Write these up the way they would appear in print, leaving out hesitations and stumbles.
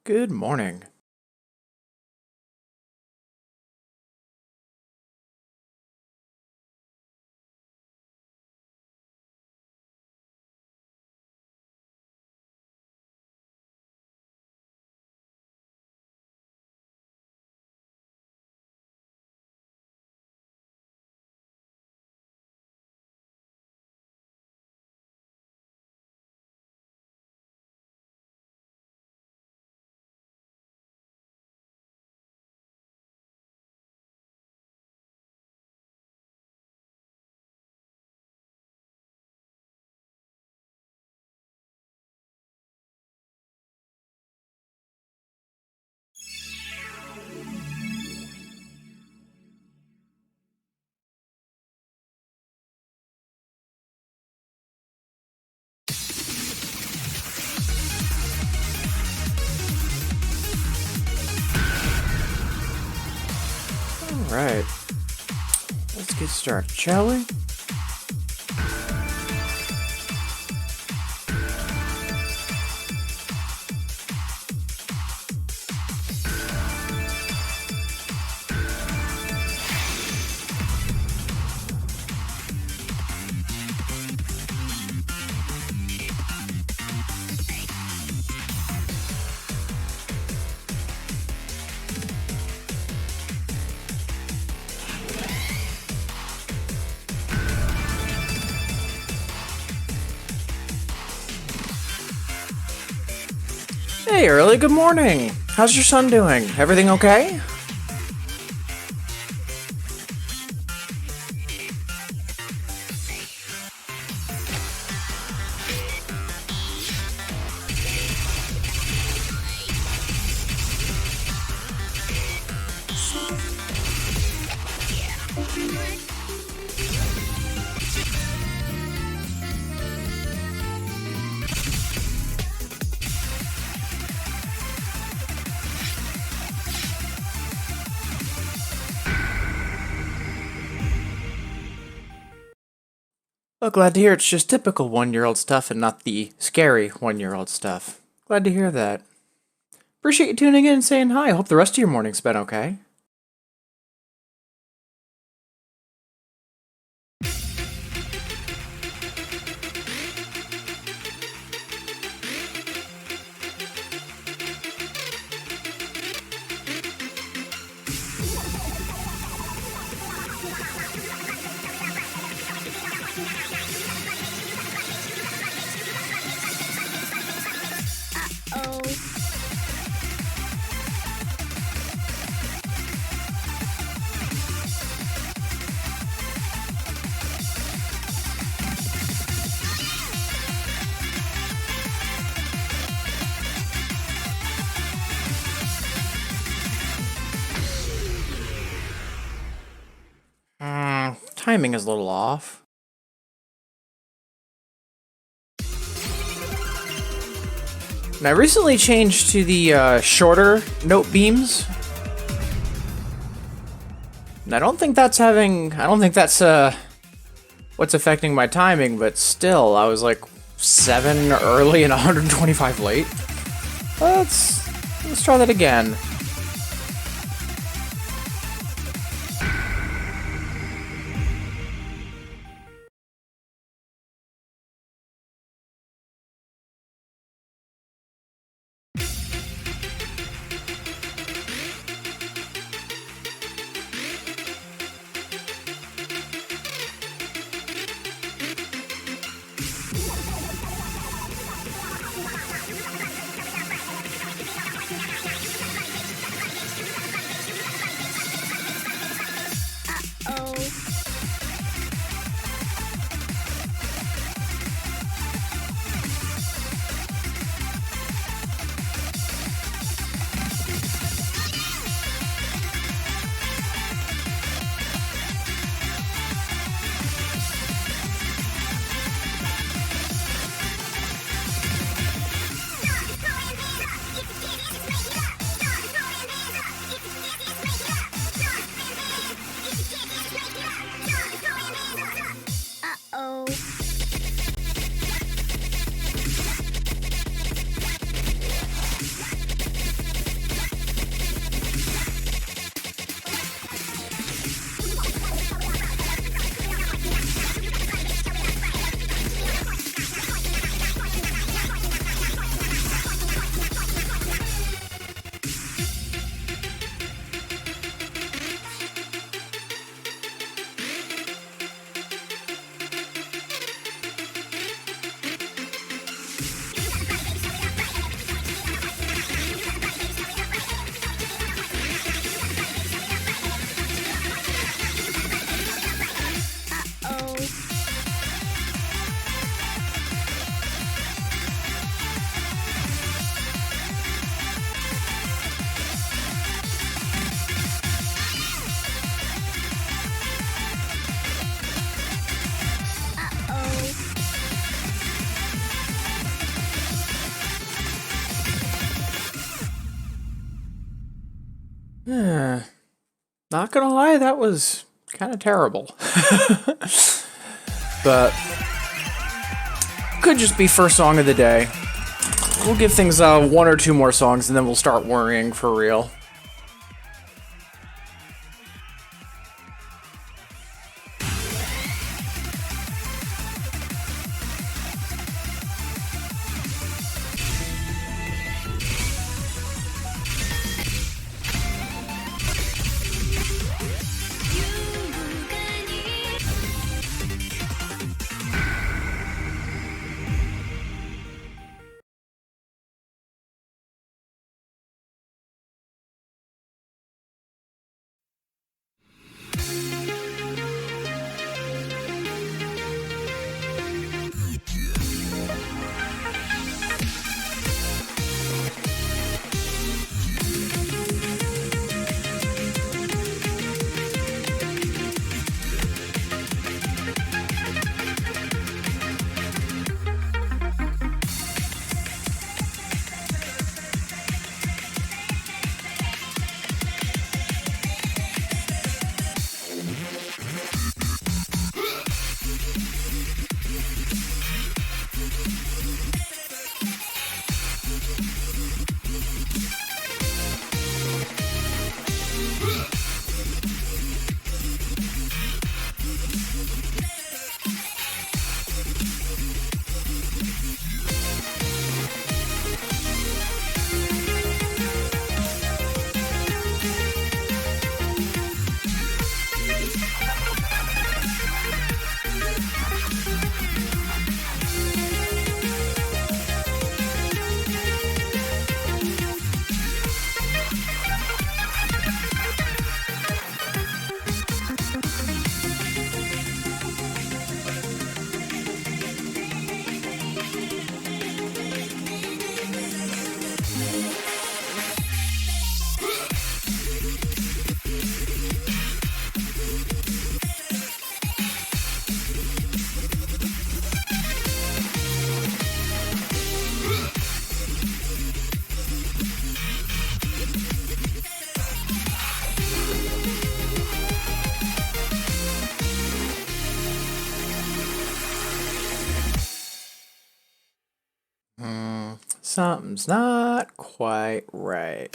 Good morning. Alright, let's get started, shall we? Hey, Early, good morning. How's your son doing? Everything okay? Oh, glad to hear it's just typical one-year-old stuff and not the scary one-year-old stuff. Glad to hear that. Appreciate you tuning in and saying hi. Hope the rest of your morning's been okay. Timing is a little off. And I recently changed to the shorter note beams. And I don't think that's what's affecting my timing, but still, I was like 7 early and 125 late. Let's try that again. Eh, not gonna lie, that was kind of terrible. But could just be first song of the day. We'll give things one or two more songs and then we'll start worrying for real. Something's not quite right.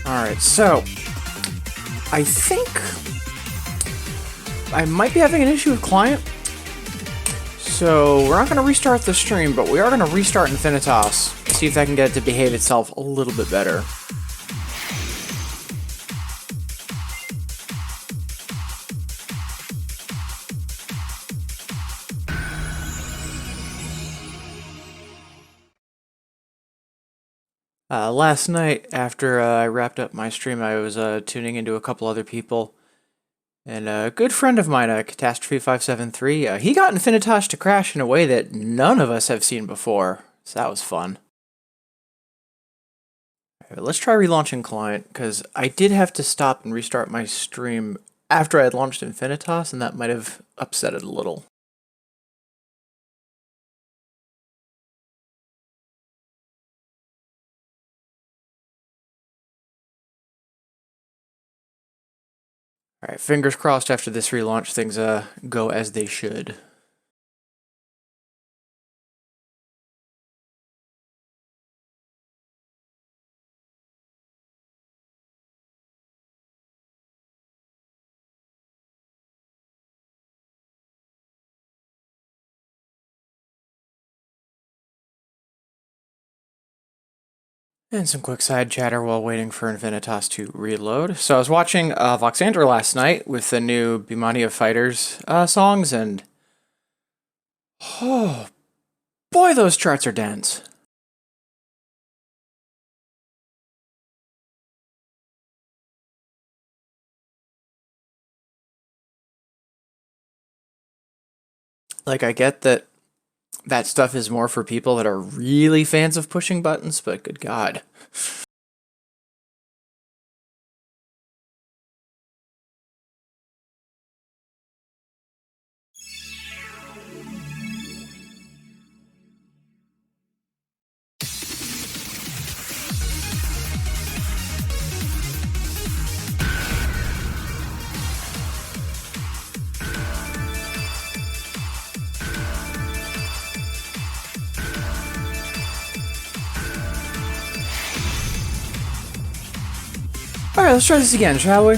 Alright, so I think I might be having an issue with client. So we're not going to restart the stream, but we are going to restart Infinitas. See if that can get it to behave itself a little bit better. Last night, after I wrapped up my stream, I was tuning into a couple other people. And a good friend of mine, Catastrophe573, he got Infinitas to crash in a way that none of us have seen before. So that was fun. Right, let's try relaunching client, because I did have to stop and restart my stream after I had launched Infinitas, and that might have upset it a little. Alright, fingers crossed after this relaunch things go as they should. And some quick side chatter while waiting for Infinitas to reload. So I was watching Voxandra last night with the new Bimani of Fighters songs, and oh boy, those charts are dense. Like, I get that stuff is more for people that are really fans of pushing buttons, but good God. Alright, let's try this again, shall we?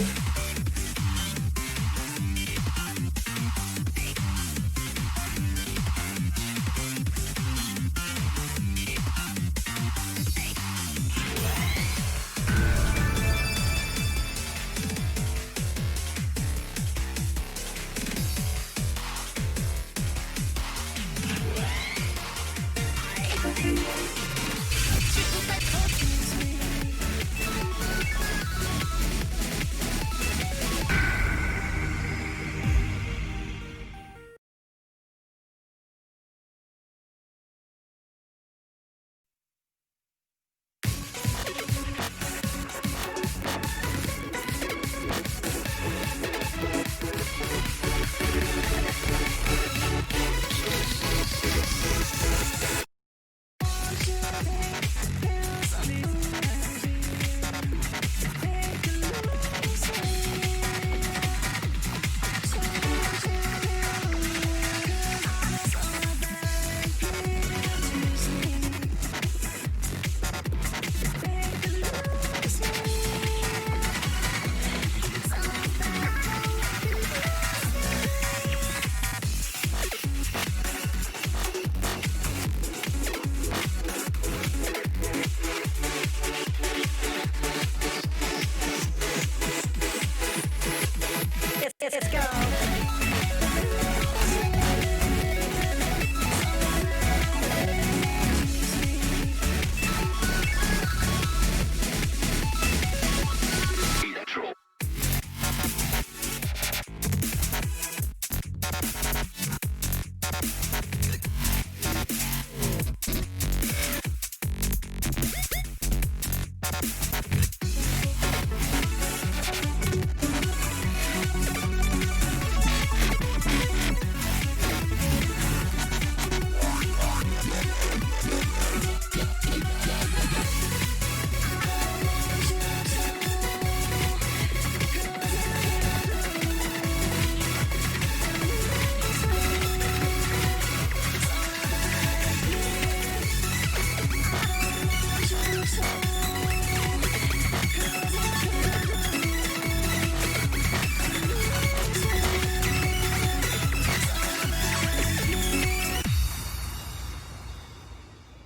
Let's go.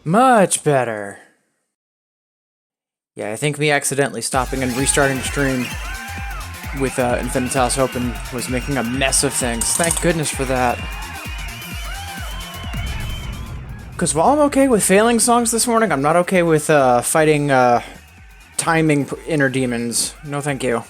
Much better. Yeah, I think me accidentally stopping and restarting the stream with Infinitas open was making a mess of things. Thank goodness for that. Because while I'm okay with failing songs this morning, I'm not okay with fighting timing inner demons. No thank you.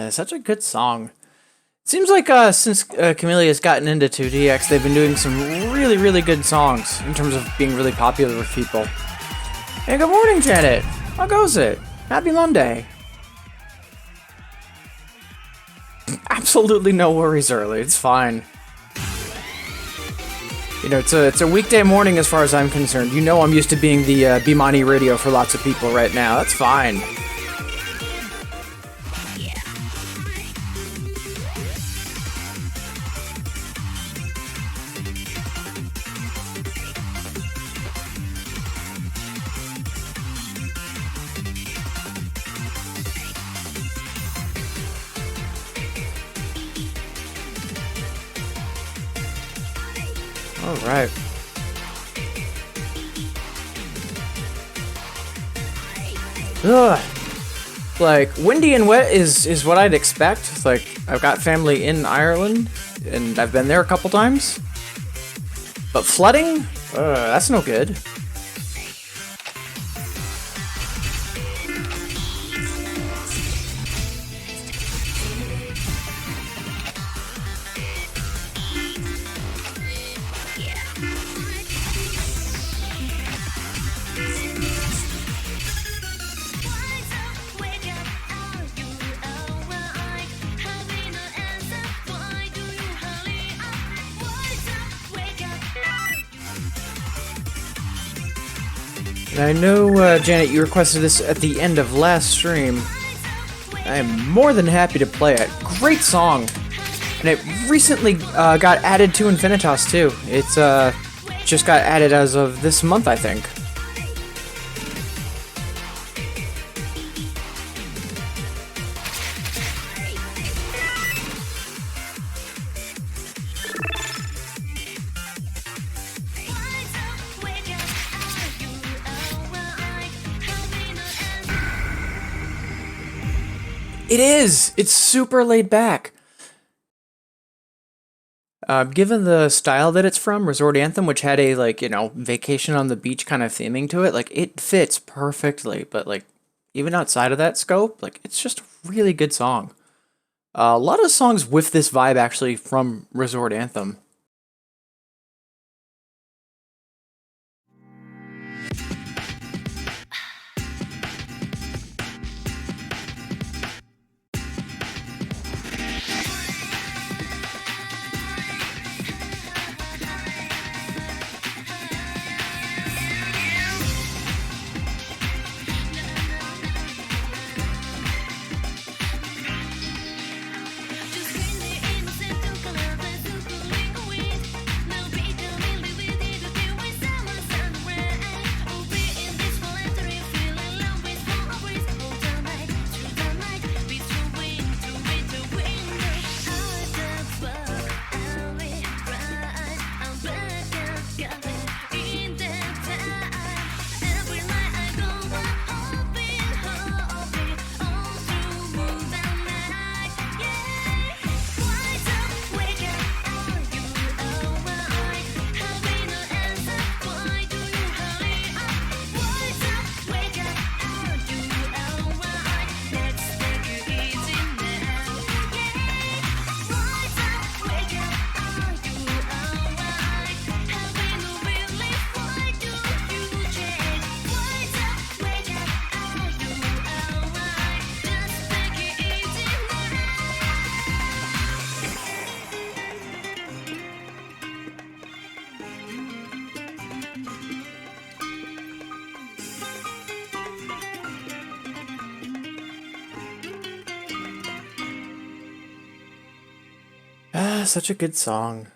Such a good song. Seems like since Chamelea's gotten into 2DX, they've been doing some really, really good songs in terms of being really popular with people. Hey, good morning, Janet. How goes it? Happy Monday. Absolutely no worries early. It's fine. You know, it's a weekday morning as far as I'm concerned. You know I'm used to being the Bimani radio for lots of people right now. That's fine. Alright. Ugh. Like, windy and wet is what I'd expect. Like, I've got family in Ireland, and I've been there a couple times. But flooding? That's no good. And I know, Janet, you requested this at the end of last stream. I am more than happy to play it. Great song! And it recently got added to Infinitas, too. It's just got added as of this month, I think. It is! It's super laid back. Given the style that it's from, Resort Anthem, which had a, like, you know, vacation on the beach kind of theming to it, like, it fits perfectly. But, like, even outside of that scope, like, it's just a really good song. A lot of songs with this vibe, actually, from Resort Anthem. Ah, such a good song.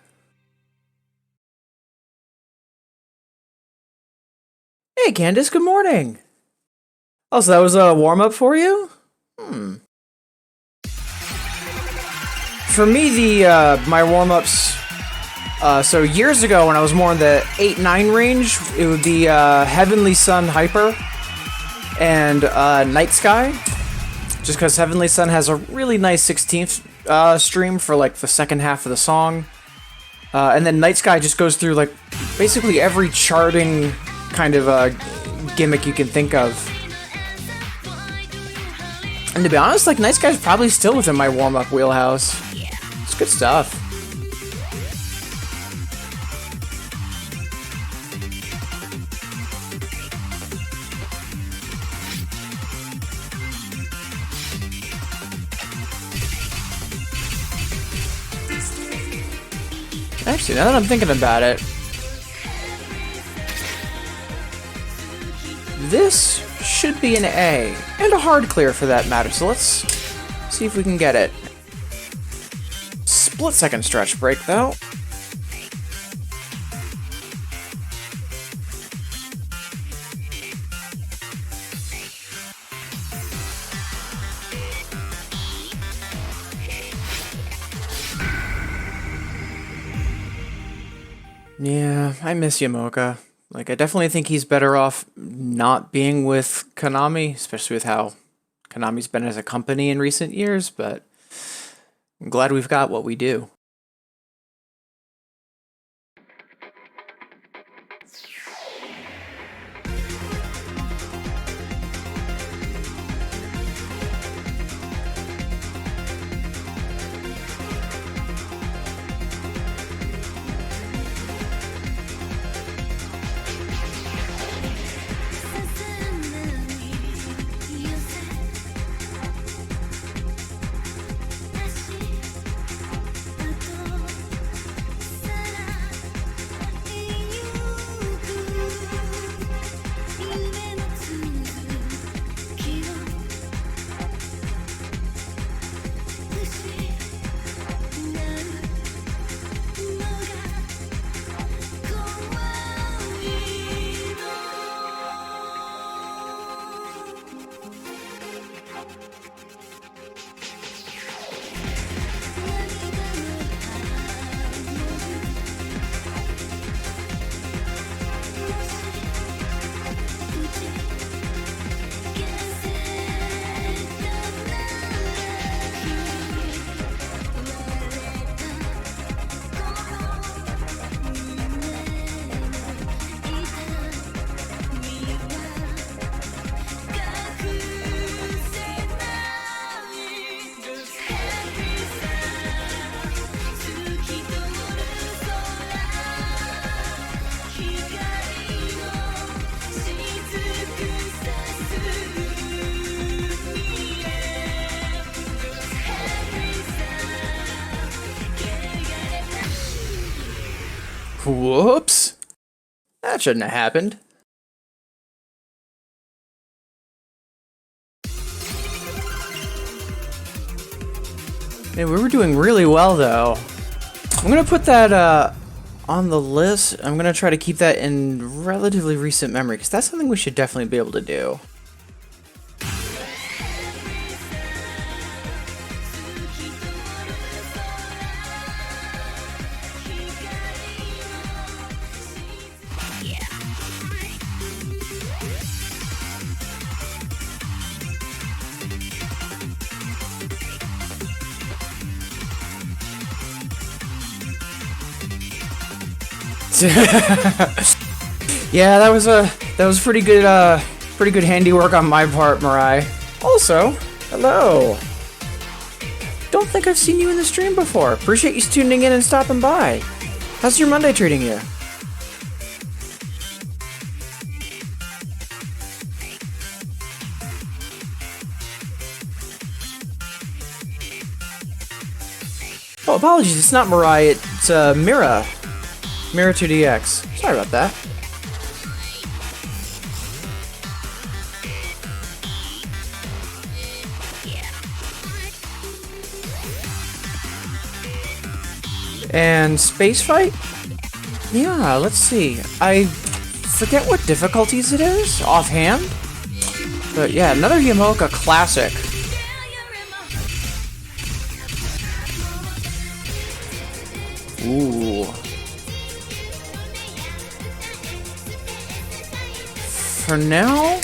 Hey, Candace, good morning. Oh, so that was a warm-up for you? For me, my warm-ups, so years ago when I was more in the 8-9 range, it would be Heavenly Sun Hyper and Night Sky. Just because Heavenly Sun has a really nice 16th stream for like the second half of the song. And then Night Sky just goes through like basically every charting kind of gimmick you can think of. And to be honest, like, Nice Guy's probably still within my warm-up wheelhouse. It's good stuff. Actually, now that I'm thinking about it, this should be an A, and a hard clear for that matter, so let's see if we can get it. Split-second stretch break, though. Yeah, I miss Yamoka. Like, I definitely think he's better off not being with Konami, especially with how Konami's been as a company in recent years, but I'm glad we've got what we do. Whoops! That shouldn't have happened. Man, we were doing really well, though. I'm gonna put that on the list. I'm gonna try to keep that in relatively recent memory, because that's something we should definitely be able to do. Yeah, that was pretty good handiwork on my part, Mirai. Also, hello. Don't think I've seen you in the stream before. Appreciate you tuning in and stopping by. How's your Monday treating you? Oh, apologies, it's not Mirai, it's Mira. Mira 2DX. Sorry about that. And Space Fight? Yeah, let's see. I forget what difficulties it is offhand. But yeah, another Yamoka classic. Ooh. For now,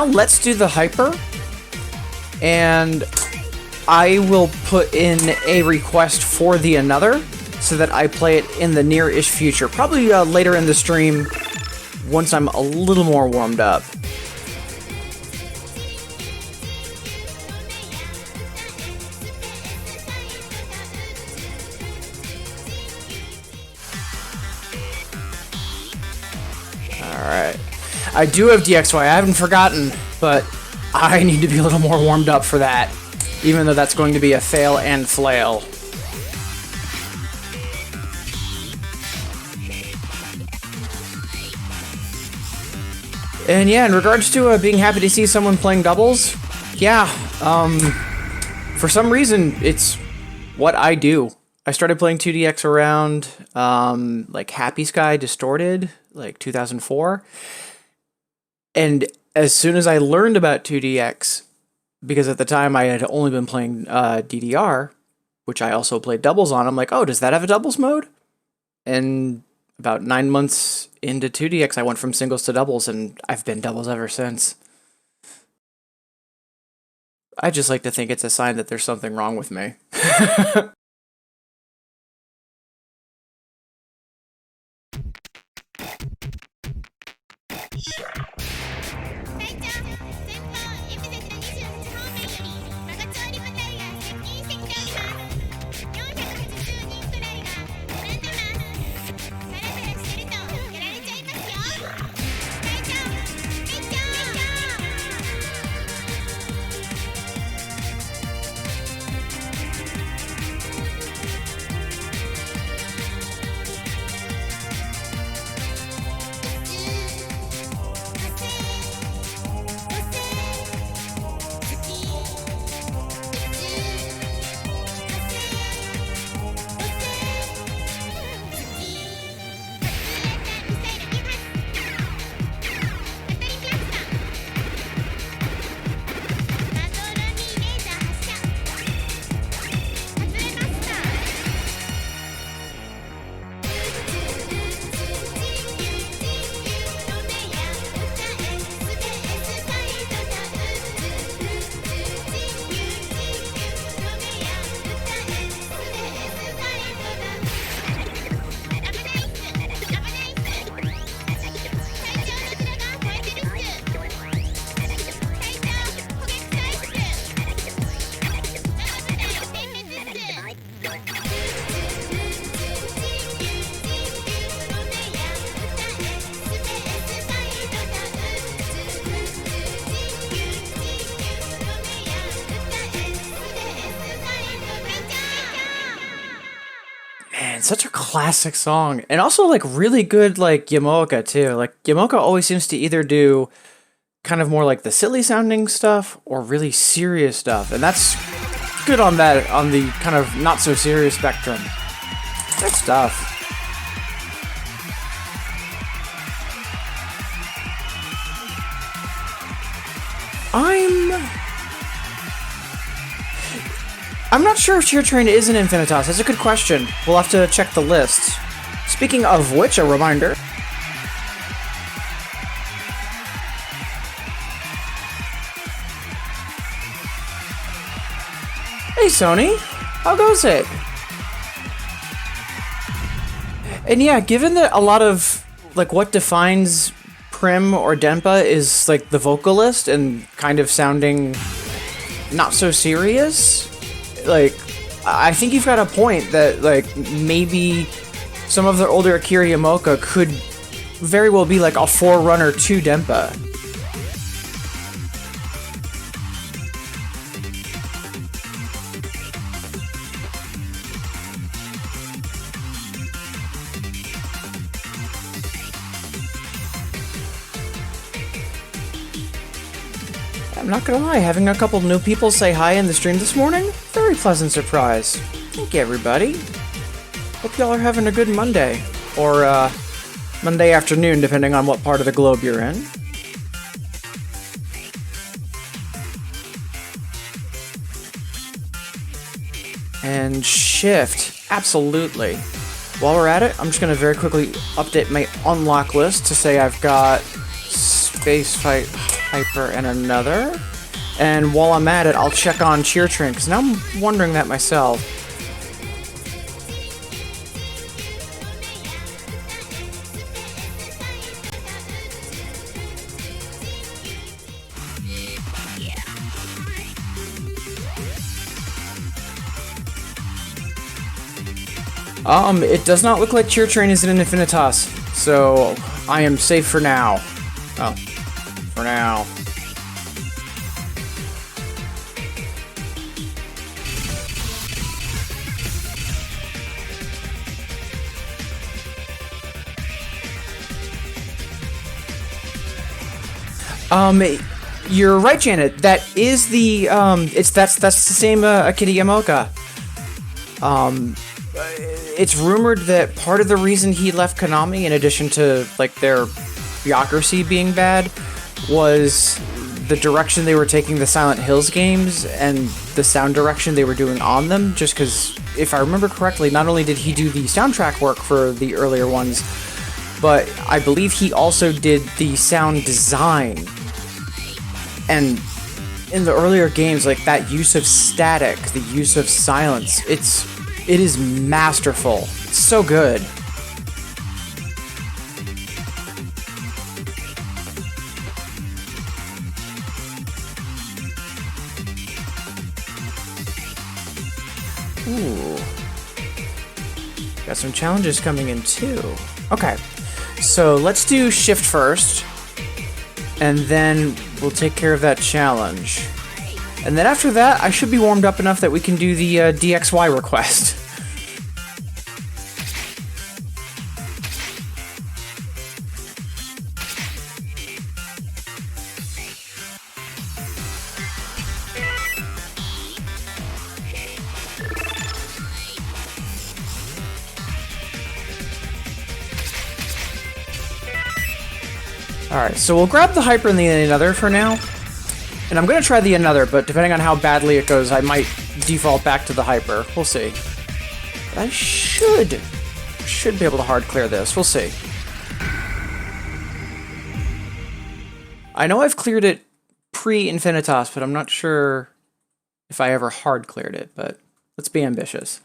let's do the hyper, and I will put in a request for the another so that I play it in the near-ish future, probably later in the stream once I'm a little more warmed up. Alright. I do have DXY, I haven't forgotten, but I need to be a little more warmed up for that. Even though that's going to be a fail and flail. And yeah, in regards to being happy to see someone playing doubles, yeah, for some reason, it's what I do. I started playing 2DX around, like Happy Sky Distorted, like 2004. And as soon as I learned about 2DX, because at the time I had only been playing DDR, which I also played doubles on, I'm like, oh, does that have a doubles mode? And about 9 months into 2DX, I went from singles to doubles, and I've been doubles ever since. I just like to think it's a sign that there's something wrong with me. Man, such a classic song. And also, like, really good, like, Yamoka, too. Like, Yamoka always seems to either do kind of more like the silly sounding stuff or really serious stuff. And that's good on that, on the kind of not so serious spectrum. Good stuff. I'm not sure if Cheer Train is an Infinitas. That's a good question. We'll have to check the list. Speaking of which, a reminder. Hey Sony, how goes it? And yeah, given that a lot of like what defines Prim or Denpa is like the vocalist and kind of sounding not so serious, like I think you've got a point that like maybe some of the older Akira Yamaoka could very well be like a forerunner to Denpa. I'm not gonna lie, having a couple new people say hi in the stream this morning, very pleasant surprise. Thank you, everybody. Hope y'all are having a good Monday. Or, Monday afternoon, depending on what part of the globe you're in. And shift, absolutely. While we're at it, I'm just gonna very quickly update my unlock list to say I've got Space Fight, Hyper, and another. And while I'm at it, I'll check on Cheer Train, because now I'm wondering that myself. It does not look like Cheer Train is an Infinitas, so I am safe for now. Oh, for now. You're right, Janet. That is the that's the same Akira Yamaoka. It's rumored that part of the reason he left Konami, in addition to like their bureaucracy being bad, was the direction they were taking the Silent Hills games and the sound direction they were doing on them. Just because, if I remember correctly, not only did he do the soundtrack work for the earlier ones, but I believe he also did the sound design. And in the earlier games, like that use of static, the use of silence, it is masterful. It's so good. Ooh. Got some challenges coming in too. Okay. So let's do shift first. And then we'll take care of that challenge. And then after that, I should be warmed up enough that we can do the DXY request. Alright, so we'll grab the Hyper and the Another for now. And I'm going to try the Another, but depending on how badly it goes, I might default back to the Hyper. We'll see. I should be able to hard clear this. We'll see. I know I've cleared it pre-Infinitas, but I'm not sure if I ever hard cleared it, but let's be ambitious.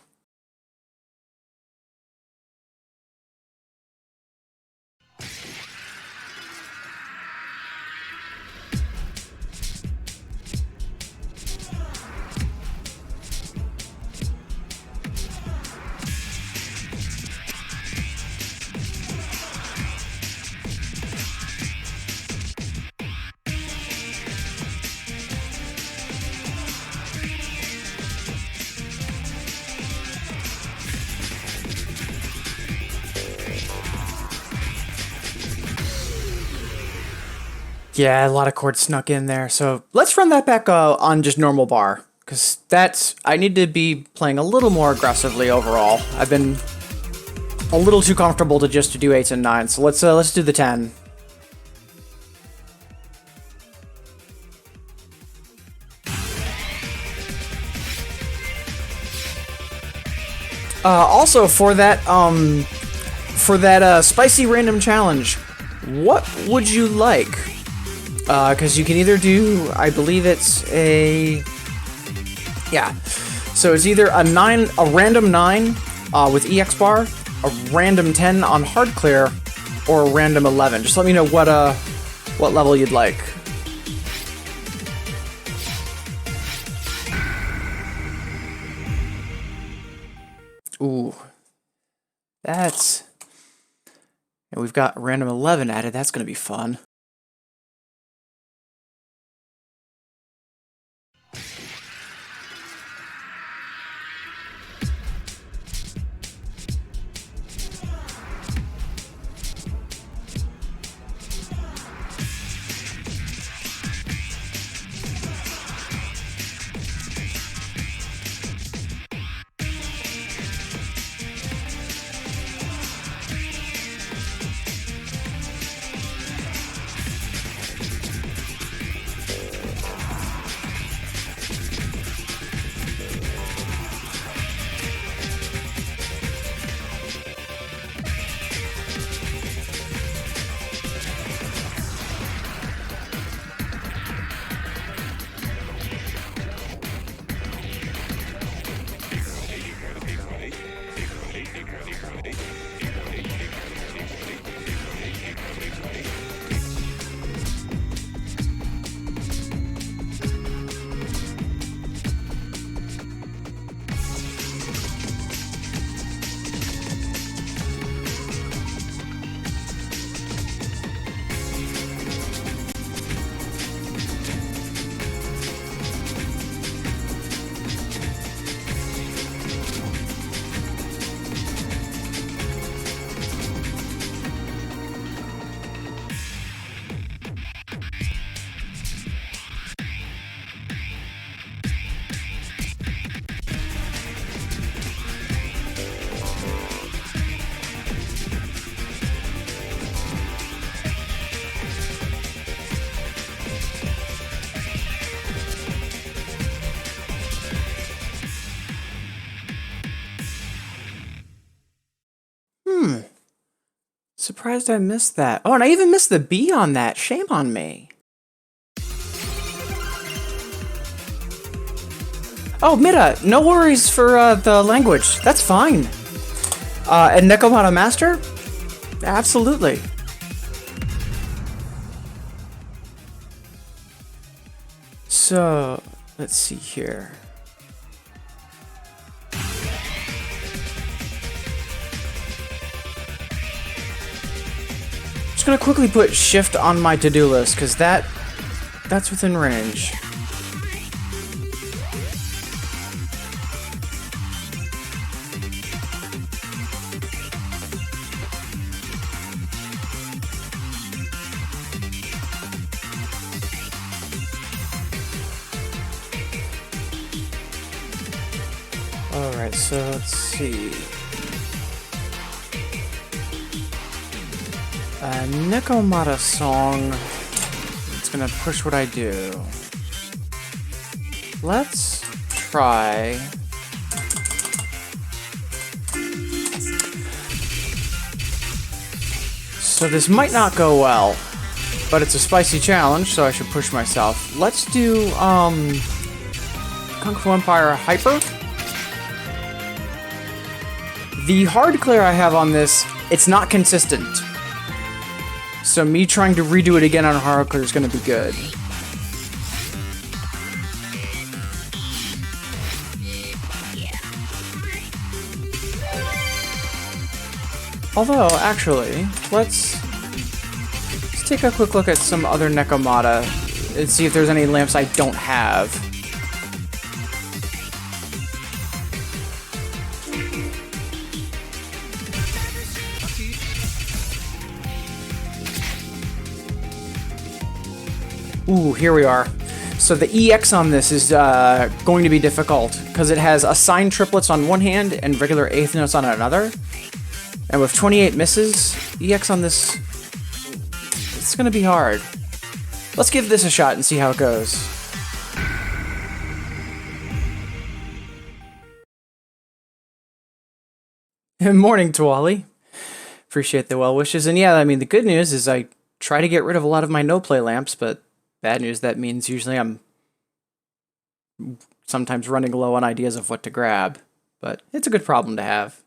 Yeah, a lot of chords snuck in there, so let's run that back on just normal bar, because I need to be playing a little more aggressively overall. I've been a little too comfortable to just do 8s and 9s, so let's do the 10. Also, for that spicy random challenge, what would you like? Because you can either do, I believe it's a, yeah. So it's either a random 9 with EX bar, a random 10 on hard clear, or a random 11. Just let me know what level you'd like. Ooh, and we've got random 11 added. That's gonna be fun. surprised I missed that. Oh, and I even missed the B on that. Shame on me. Oh, Mira, no worries for the language. That's fine. And Nekomata Master? Absolutely. So, let's see here. Just gonna quickly put shift on my to-do list, because that's within range. Alright, so let's see. Nekomata song. It's gonna push what I do. Let's try. So this might not go well, but it's a spicy challenge, so I should push myself. Let's do Kung Fu Empire Hyper. The hard clear I have on this, it's not consistent. So me trying to redo it again on hard clear is going to be good. Although, actually, let's take a quick look at some other Nekomata and see if there's any lamps I don't have. Ooh, here we are. So the EX on this is going to be difficult, because it has assigned triplets on one hand and regular eighth notes on another. And with 28 misses, EX on this, it's going to be hard. Let's give this a shot and see how it goes. Morning, Twali. Appreciate the well wishes. And yeah, I mean, the good news is I try to get rid of a lot of my no-play lamps, but bad news, that means usually I'm sometimes running low on ideas of what to grab. But it's a good problem to have.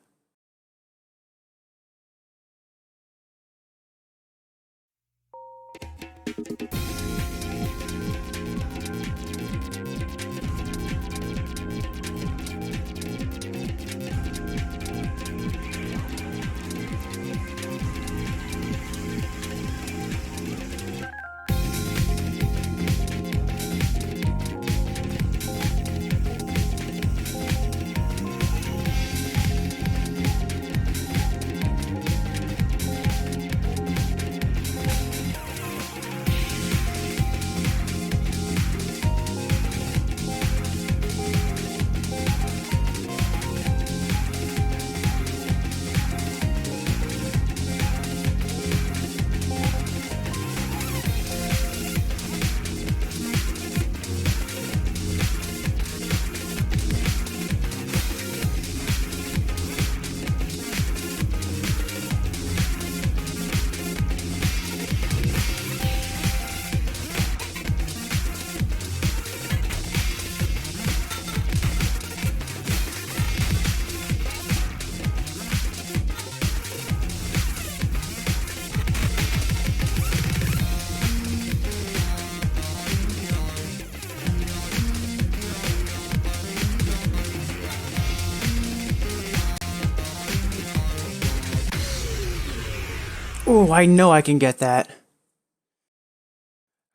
Ooh, I know I can get that.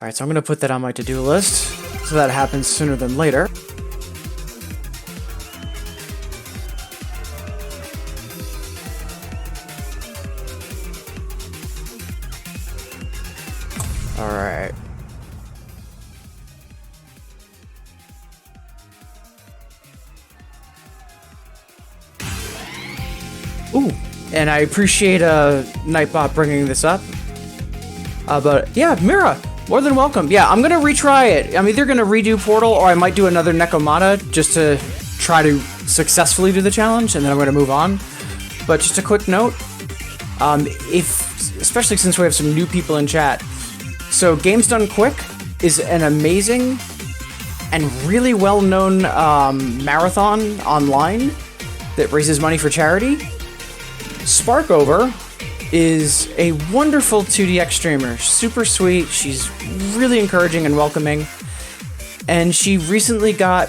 Alright, so I'm gonna put that on my to-do list, so that happens sooner than later. Alright. Ooh, and I appreciate Nightbot bringing this up. But yeah, Mira, more than welcome. Yeah, I'm gonna retry it. I'm either gonna redo Portal or I might do another Nekomata just to try to successfully do the challenge, and then I'm gonna move on. But just a quick note, if especially since we have some new people in chat. So Games Done Quick is an amazing and really well-known marathon online that raises money for charity. Sparkover is a wonderful 2DX streamer, super sweet. She's really encouraging and welcoming. And she recently got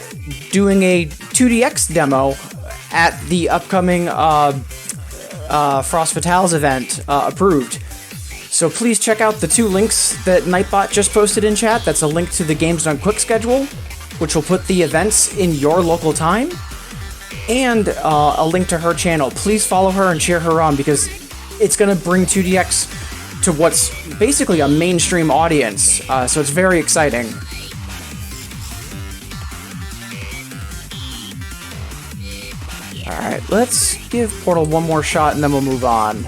doing a 2DX demo at the upcoming Frost Fatales event approved. So please check out the 2 links that Nightbot just posted in chat. That's a link to the Games Done Quick schedule, which will put the events in your local time, and a link to her channel. Please follow her and cheer her on, because it's going to bring 2DX to what's basically a mainstream audience, so it's very exciting. Alright, let's give Portal one more shot and then we'll move on.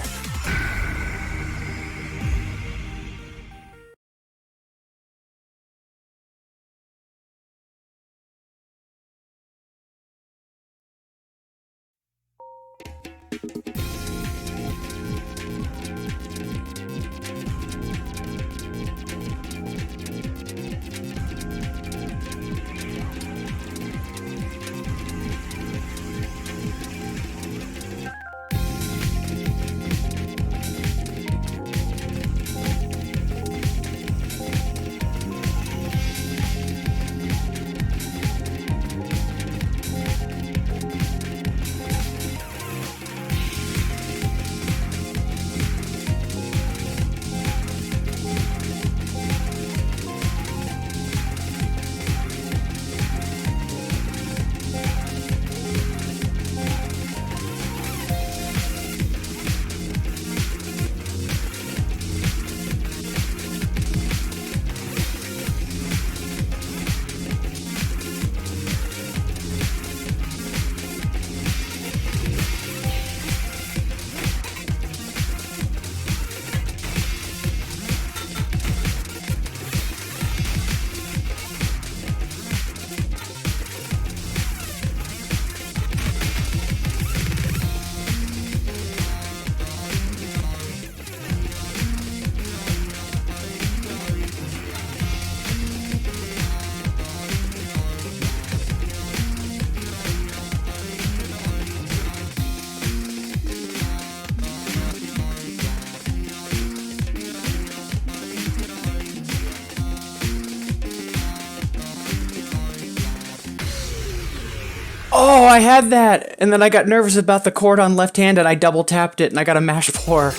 Oh, I had that! And then I got nervous about the chord on left hand and I double tapped it and I got a mash 4.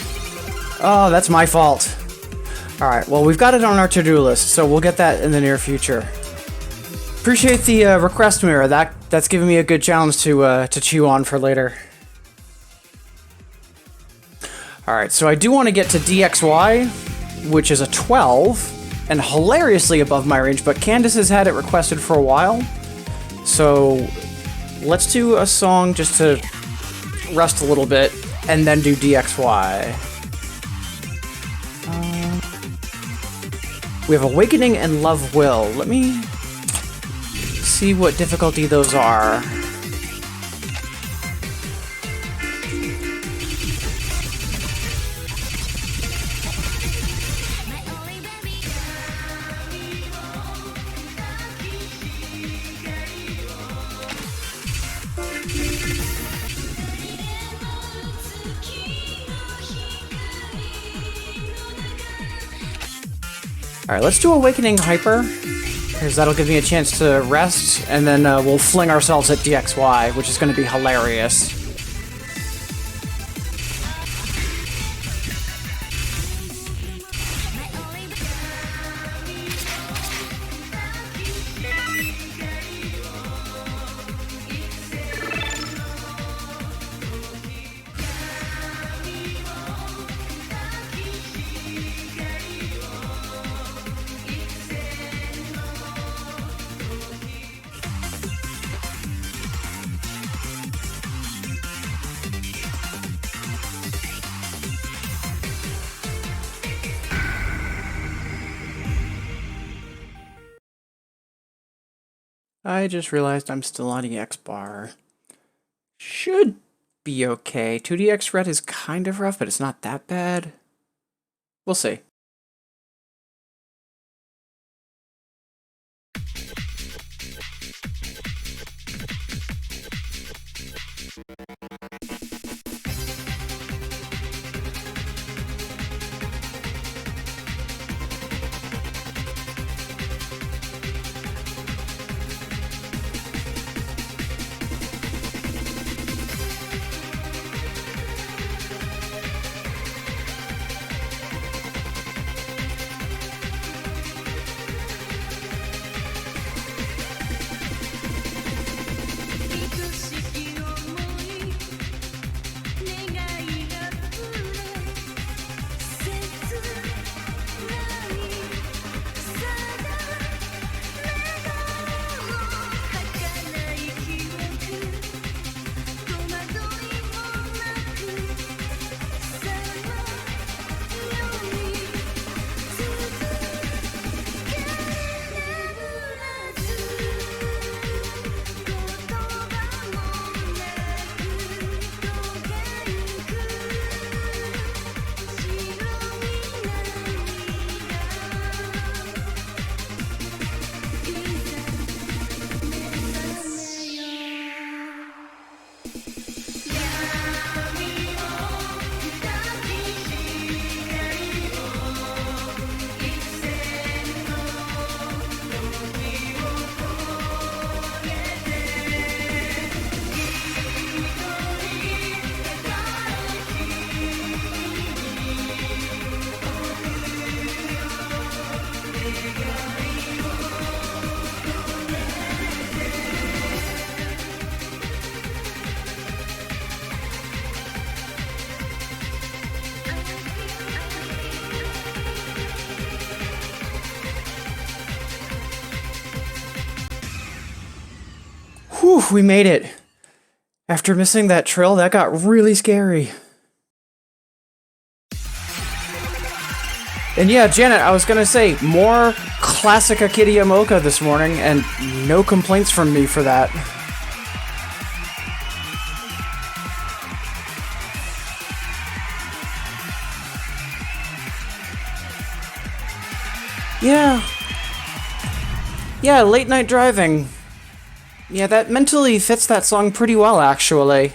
Oh, that's my fault. Alright, well, we've got it on our to-do list, so we'll get that in the near future. Appreciate the request mirror. That's giving me a good challenge to chew on for later. Alright, so I do want to get to DXY, which is a 12, and hilariously above my range, but Candace has had it requested for a while. So let's do a song just to rest a little bit, and then do DXY. We have Awakening and Love Will. Let me see what difficulty those are. Alright, let's do Awakening Hyper, because that'll give me a chance to rest, and then we'll fling ourselves at DXY, which is going to be hilarious. I just realized I'm still on EX bar. Should be okay. 2DX red is kind of rough, but it's not that bad. We'll see. Whew, we made it. After missing that trill, that got really scary. And yeah, Janet, I was gonna say, more classic Akira Yamaoka this morning, and no complaints from me for that. Yeah. Yeah, late night driving. Yeah, that mentally fits that song pretty well, actually.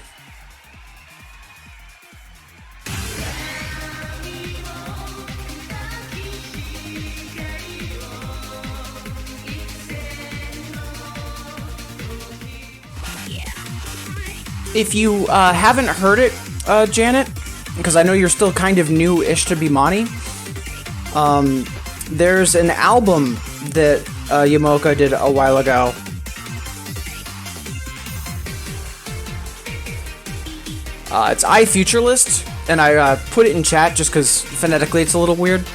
If you haven't heard it, Janet, because I know you're still kind of new-ish to Bimani, there's an album that Yamaoka did a while ago. It's iFuturelist, and I put it in chat just because phonetically it's a little weird.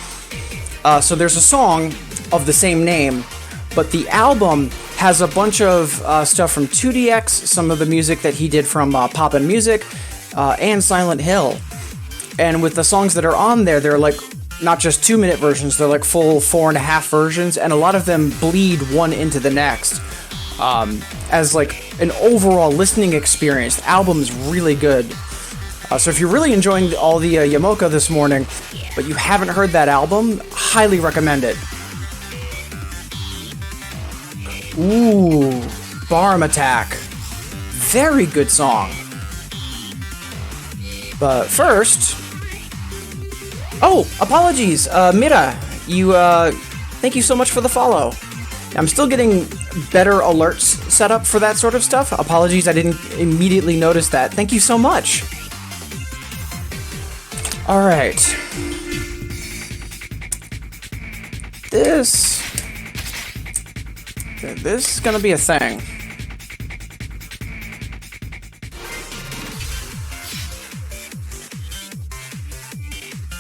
So there's a song of the same name, but the album has a bunch of stuff from 2DX, some of the music that he did from Poppin' Music, and Silent Hill. And with the songs that are on there, they're like not just 2-minute versions, they're like full 4.5 versions, and a lot of them bleed one into the next. As like an overall listening experience, the album's really good. So if you're really enjoying all the Yamaoka this morning, but you haven't heard that album, highly recommend it. Ooh, Barm Attack. Very good song. But first... Oh, apologies, Mira. Thank you so much for the follow. I'm still getting better alerts set up for that sort of stuff. Apologies, I didn't immediately notice that. Thank you so much. Alright. This is gonna be a thing.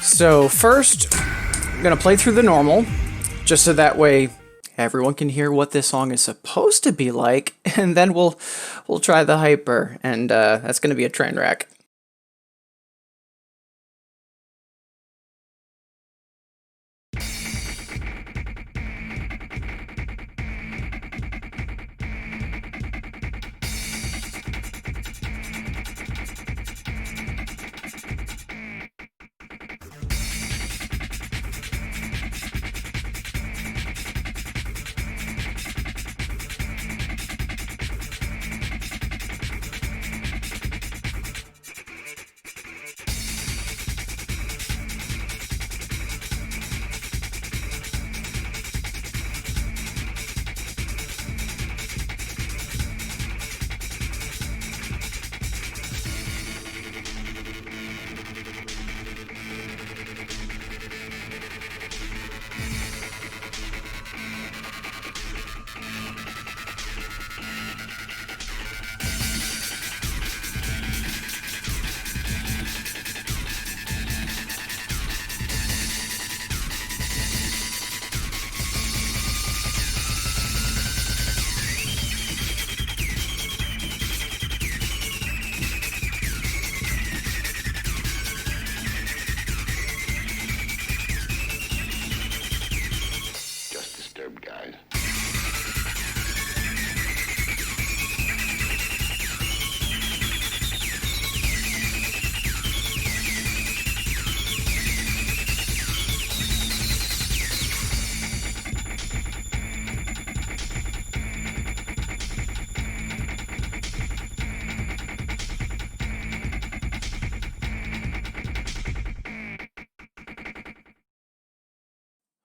So first, I'm gonna play through the normal, just so that way everyone can hear what this song is supposed to be like, and then we'll try the hyper, and that's gonna be a train wreck.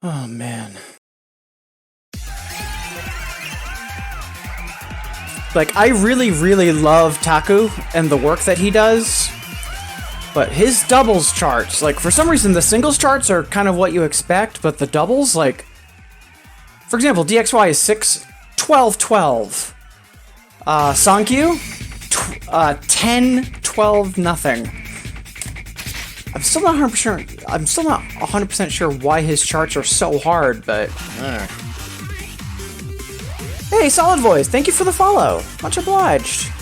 Oh, man. Like, I really, really love Taku and the work that he does, but his doubles charts, like, for some reason, the singles charts are kind of what you expect, but the doubles, like, for example, DXY is 6, 12, 12. Sankyu, 10, 12, nothing. I'm still not 100% sure why his charts are so hard, but hey, Solid Voice, thank you for the follow. Much obliged.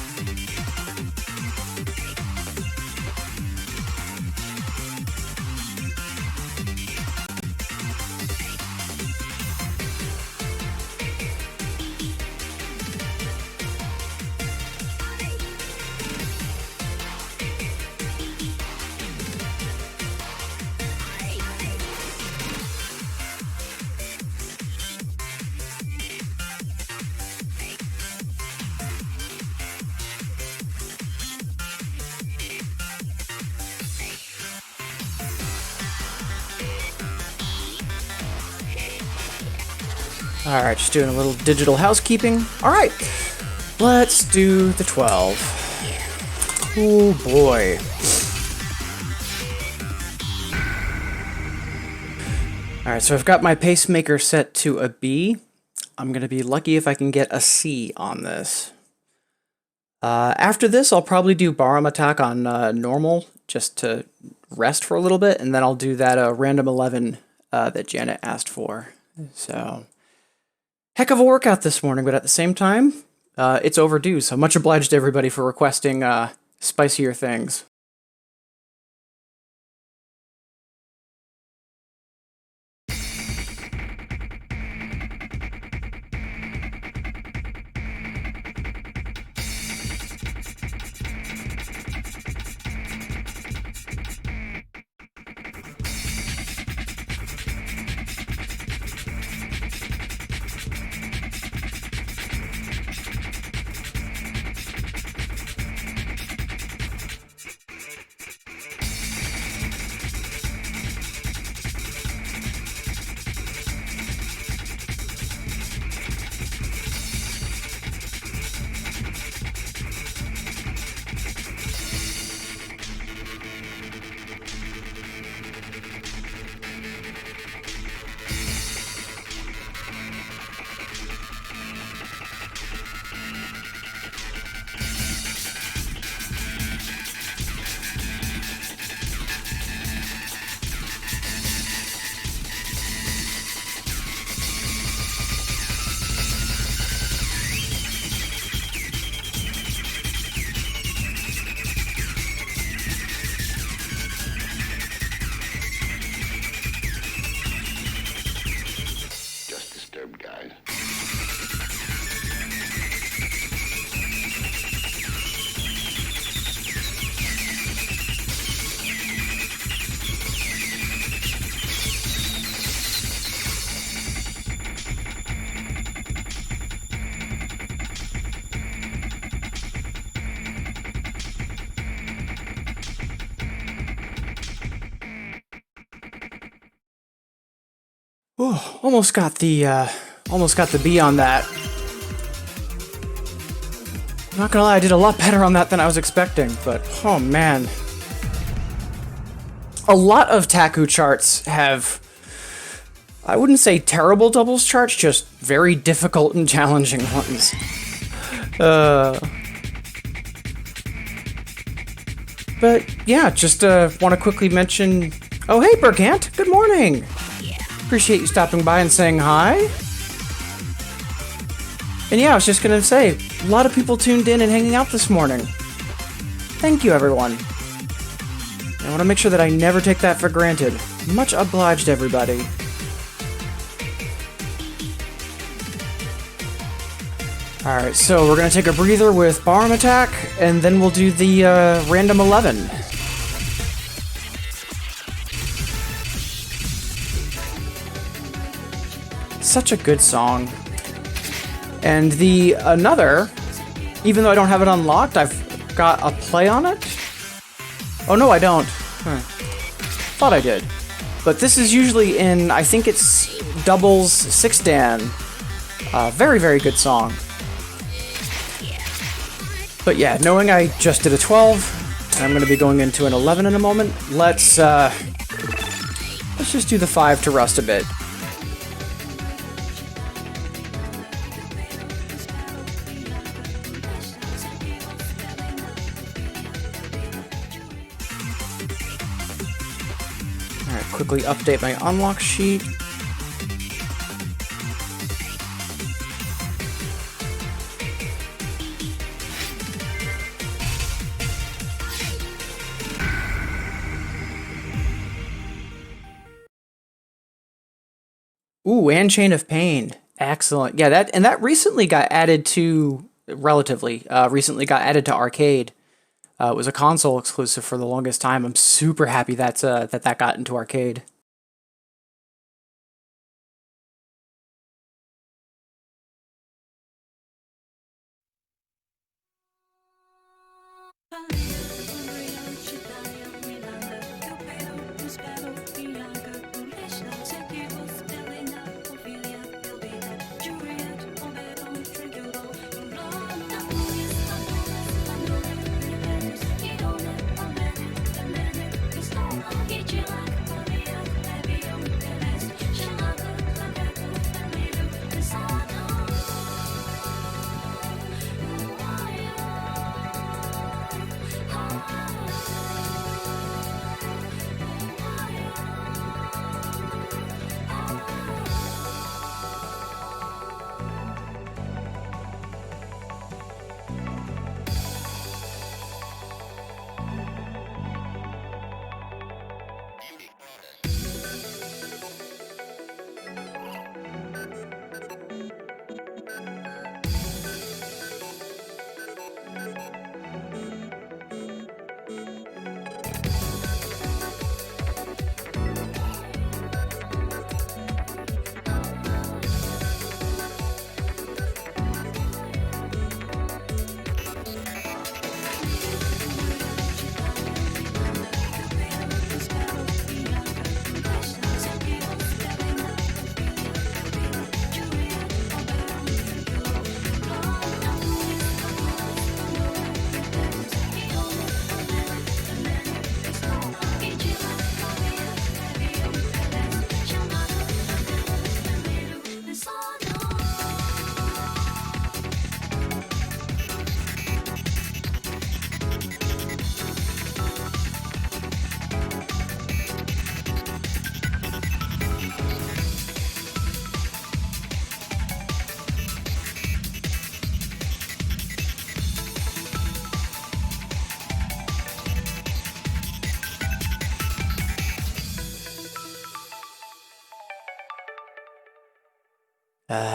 Alright, just doing a little digital housekeeping. Alright, let's do the 12. Oh boy. Alright, so I've got my pacemaker set to a B. I'm gonna be lucky if I can get a C on this. After this, I'll probably do Barham Attack on normal, just to rest for a little bit, and then I'll do that random 11 that Janet asked for. So, heck of a workout this morning, but at the same time, it's overdue, so much obliged to everybody for requesting spicier things. Oh, almost got the B on that. Not gonna lie, I did a lot better on that than I was expecting, but oh man. A lot of Taku charts have, I wouldn't say terrible doubles charts, just very difficult and challenging ones. But yeah, just want to quickly mention, oh hey Bergant, good morning! Appreciate you stopping by and saying hi. And yeah, I was just gonna say, a lot of people tuned in and hanging out this morning. Thank you, everyone. I want to make sure that I never take that for granted. Much obliged, everybody. Alright, so we're gonna take a breather with Barham Attack, and then we'll do the random 11. Such a good song. And the another, even though I don't have it unlocked, I've got a play on it. Oh no, I don't. Thought I did. but this is usually in, I think it's doubles 6-dan. Very, very good song. But yeah, knowing I just did a 12, and I'm going to be going into an 11 in a moment, let's just do the 5 to rust a bit. Alright, quickly update my unlock sheet. Ooh, and Chain of Pain. Excellent. Yeah, that recently got added to, relatively, recently got added to arcade. It was a console exclusive for the longest time. I'm super happy that got into arcade.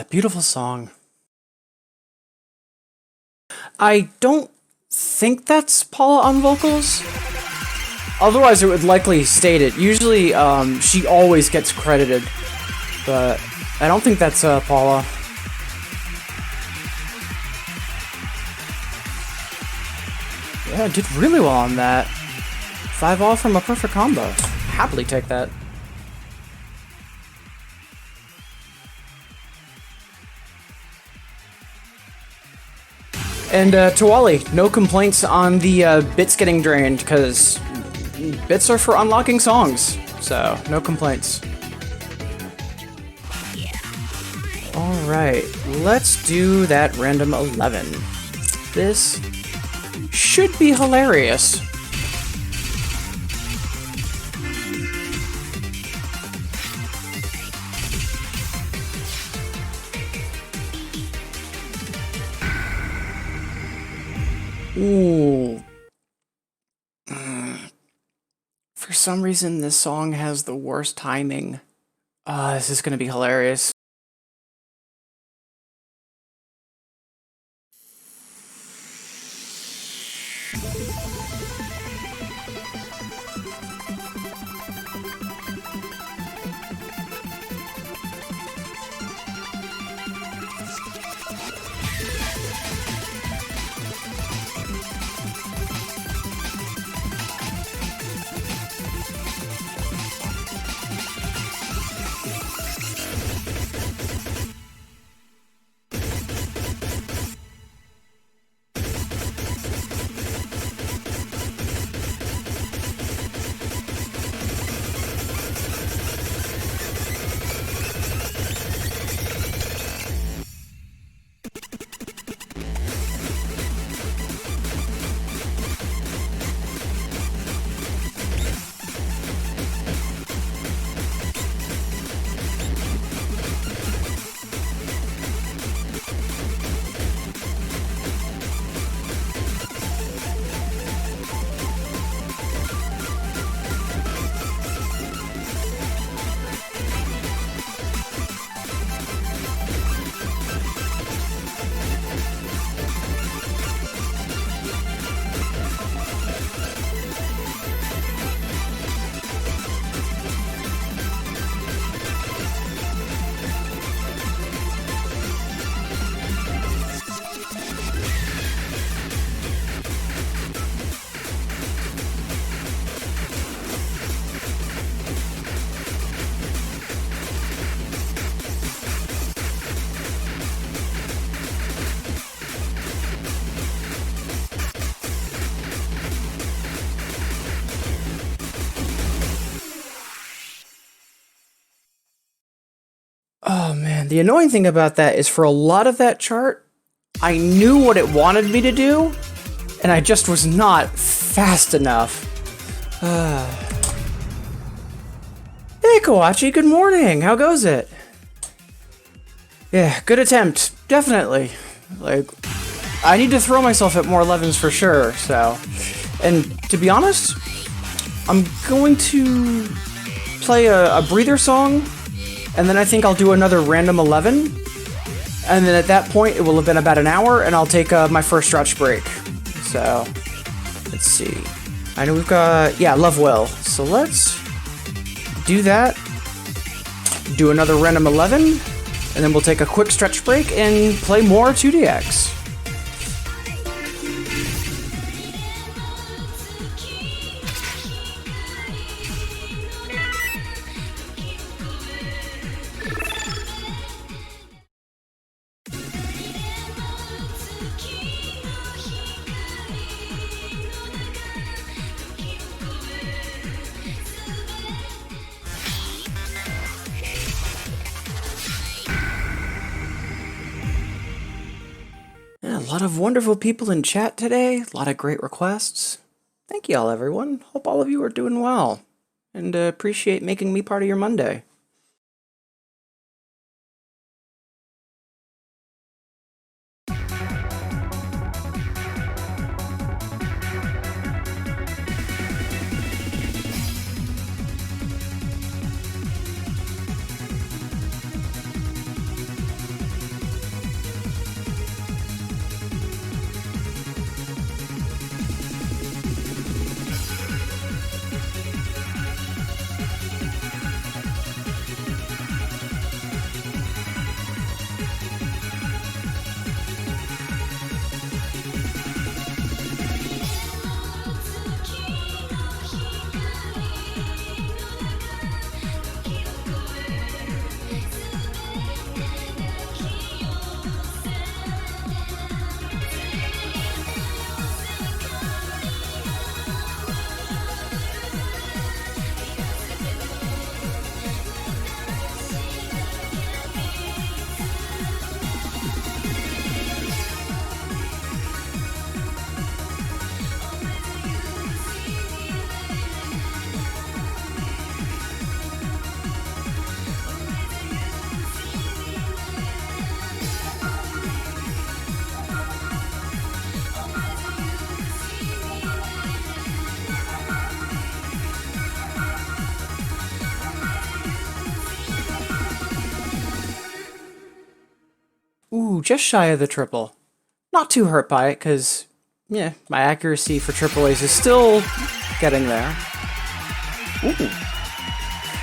Beautiful song. I don't think that's Paula on vocals. Otherwise, it would likely state it. Usually, she always gets credited, but I don't think that's Paula. Yeah, did really well on that. 5 off from a perfect combo. Happily take that. And to Wally, no complaints on the bits getting drained, because bits are for unlocking songs, so no complaints. Alright, let's do that random 11. This should be hilarious. Ooh. For some reason, this song has the worst timing. This is gonna be hilarious. Oh man, the annoying thing about that is for a lot of that chart, I knew what it wanted me to do, and I just was not fast enough. Hey Kawachi, good morning. How goes it? Yeah, good attempt. Definitely. Like, I need to throw myself at more 11s for sure, so. And to be honest, I'm going to play a breather song, and then I think I'll do another random 11. And then at that point, it will have been about an hour, and I'll take my first stretch break. So, let's see. I know we've got, yeah, Love Will. So let's do that. Do another random 11, and then we'll take a quick stretch break and play more 2DX. Yeah, a lot of wonderful people in chat today, a lot of great requests. Thank you all, everyone. Hope all of you are doing well, and appreciate making me part of your Monday. Ooh, just shy of the triple. Not too hurt by it, because, yeah, my accuracy for triple A's is still getting there. Ooh.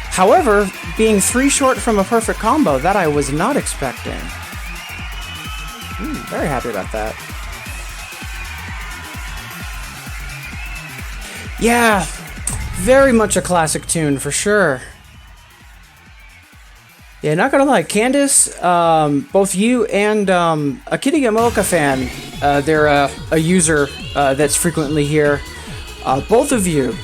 However, being 3 short from a perfect combo, that I was not expecting. Very happy about that. Yeah, very much a classic tune for sure. Yeah, not gonna lie, Candace, both you and a Kitty Yamoka fan, they're a user that's frequently here. Both of you,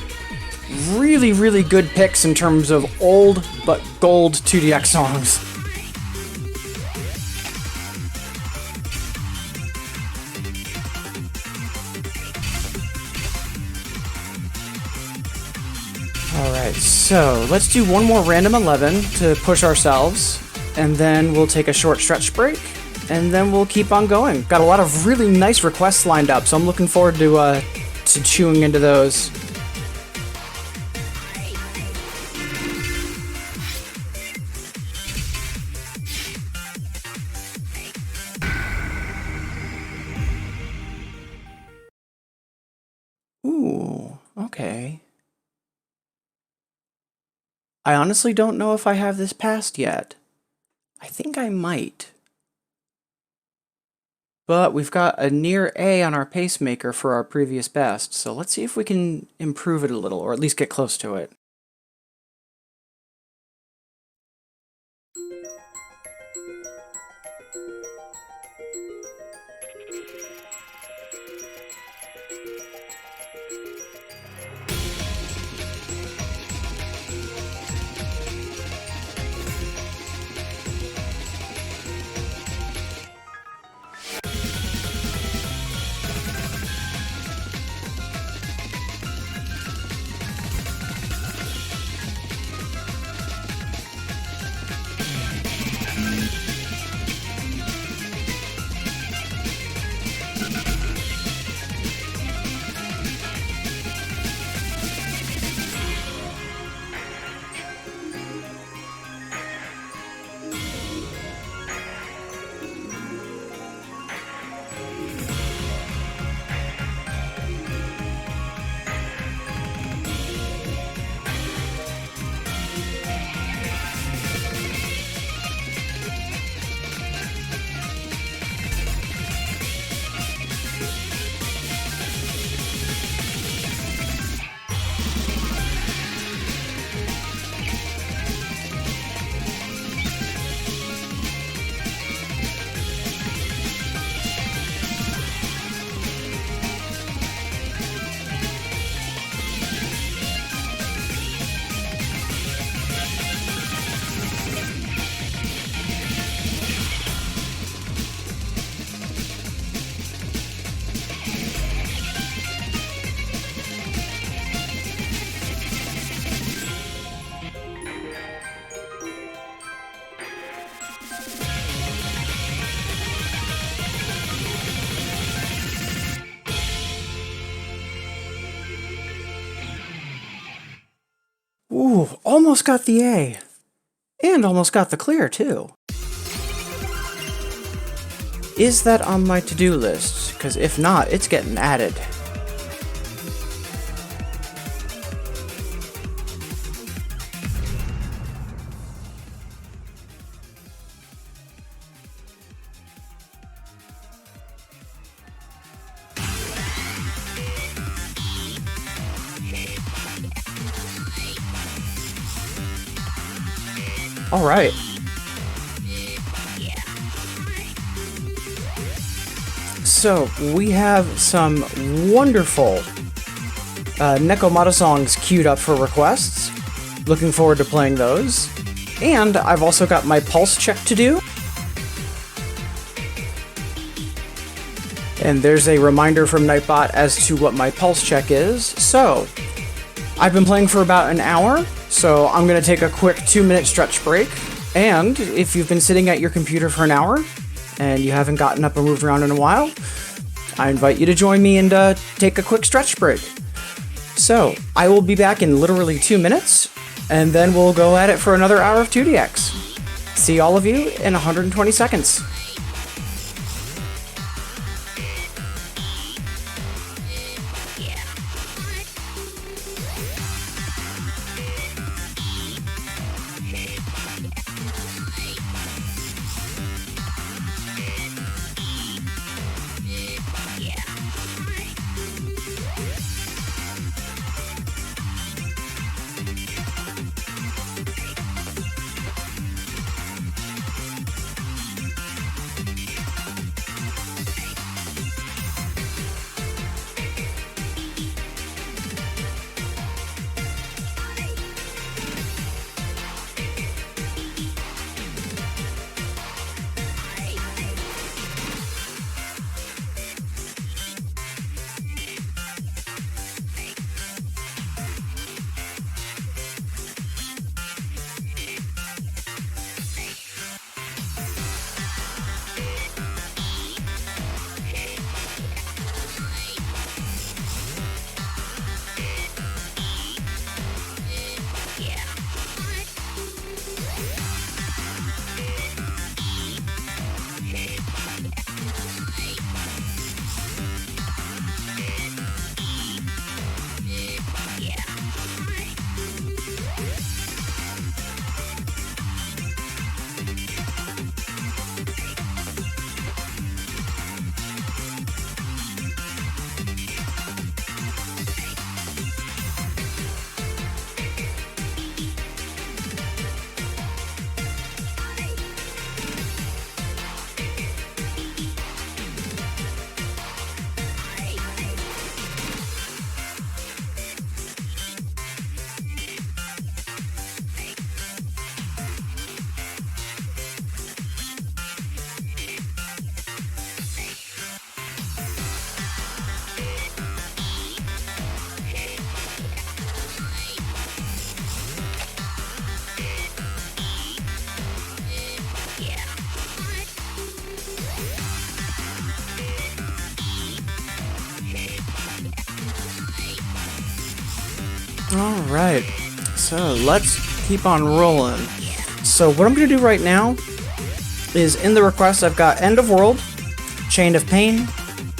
really, really good picks in terms of old but gold 2DX songs. Alright, so let's do one more random 11 to push ourselves, and then we'll take a short stretch break, and then we'll keep on going. Got a lot of really nice requests lined up, so I'm looking forward to chewing into those. Ooh, okay. I honestly don't know if I have this passed yet. I think I might. But we've got a near A on our pacemaker for our previous best, so let's see if we can improve it a little, or at least get close to it. Ooh, almost got the A. And almost got the clear, too. Is that on my to-do list? Because if not, it's getting added. All right. So, we have some wonderful Nekomata songs queued up for requests. Looking forward to playing those. And I've also got my pulse check to do. And there's a reminder from Nightbot as to what my pulse check is. So, I've been playing for about an hour, so I'm going to take a quick 2-minute stretch break. And if you've been sitting at your computer for an hour, and you haven't gotten up and moved around in a while, I invite you to join me and take a quick stretch break. So, I will be back in literally 2 minutes, and then we'll go at it for another hour of 2DX. See all of you in 120 seconds. Alright, so let's keep on rolling. So what I'm going to do right now is in the request I've got End of World, Chain of Pain,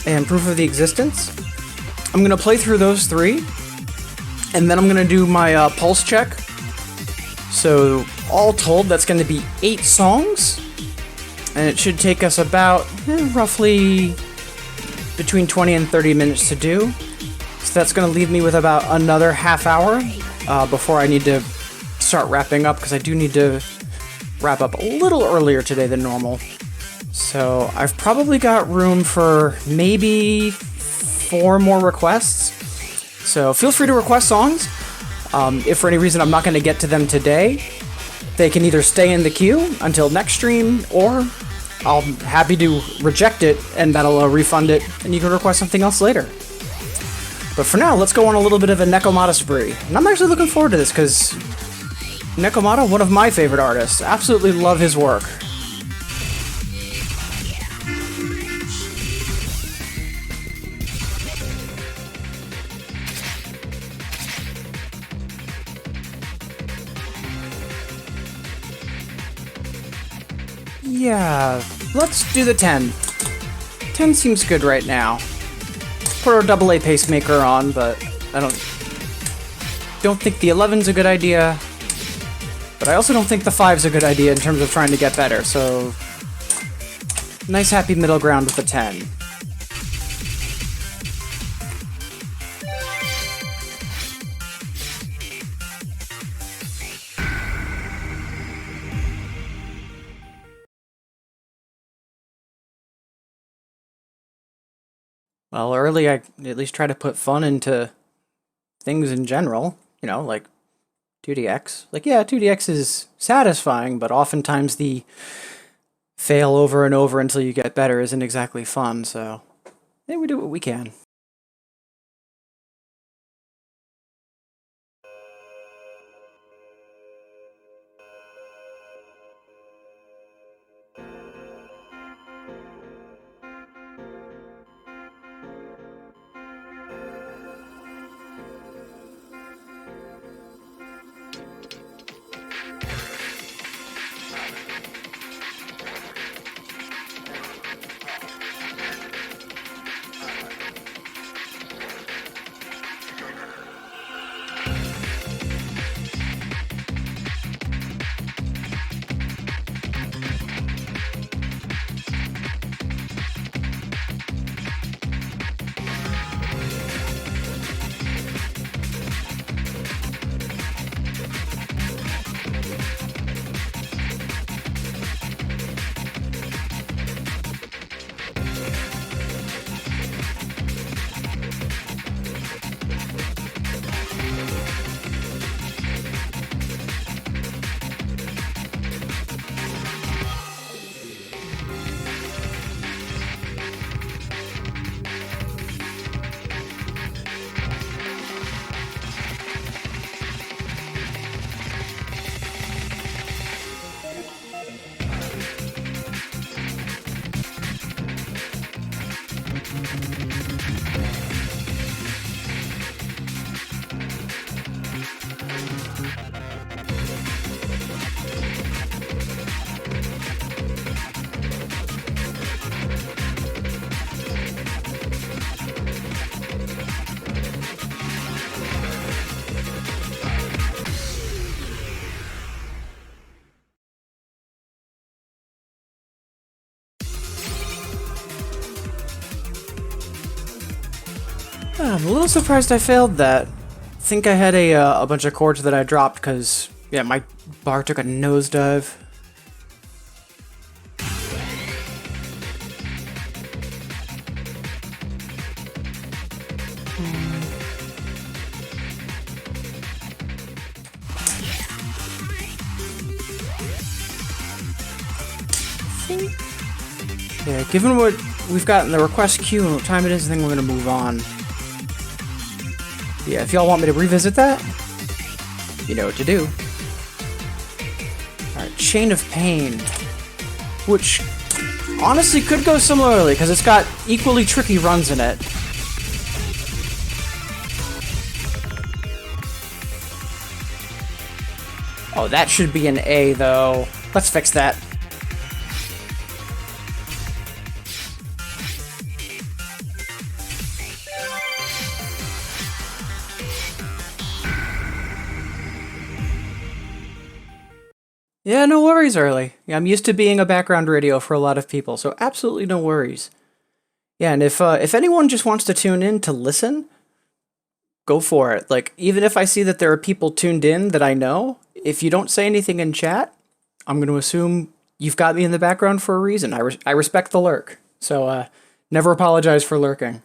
and Proof of the Existence. I'm going to play through those three, and then I'm going to do my pulse check. So all told, that's going to be 8 songs, and it should take us about roughly between 20 and 30 minutes to do. So that's going to leave me with about another half hour before I need to start wrapping up, because I do need to wrap up a little earlier today than normal. So I've probably got room for maybe 4 more requests. So feel free to request songs. If for any reason I'm not going to get to them today, they can either stay in the queue until next stream, or I'll be happy to reject it and that'll refund it, and you can request something else later. But for now, let's go on a little bit of a Nekomata spree. And I'm actually looking forward to this, because Nekomata, one of my favorite artists. Absolutely love his work. Yeah, let's do the 10. 10 seems good right now. Put our AA pacemaker on, but I don't think the 11's a good idea. But I also don't think the 5's a good idea in terms of trying to get better, so nice happy middle ground with the 10. Well, early I at least try to put fun into things in general, you know, like 2DX. Like, yeah, 2DX is satisfying, but oftentimes the fail over and over until you get better isn't exactly fun, so yeah, we do what we can. I'm a little surprised I failed that. Think I had a bunch of chords that I dropped because, yeah, my bar took a nosedive. Yeah, given what we've got in the request queue and what time it is, I think we're gonna move on. Yeah, if y'all want me to revisit that, you know what to do. Alright, Chain of Pain. Which, honestly, could go similarly, because it's got equally tricky runs in it. Oh, that should be an A, though. Let's fix that. Yeah, no worries, Early. Yeah, I'm used to being a background radio for a lot of people, so absolutely no worries. Yeah, and if anyone just wants to tune in to listen, go for it. Like, even if I see that there are people tuned in that I know, if you don't say anything in chat, I'm going to assume you've got me in the background for a reason. I respect the lurk, so never apologize for lurking.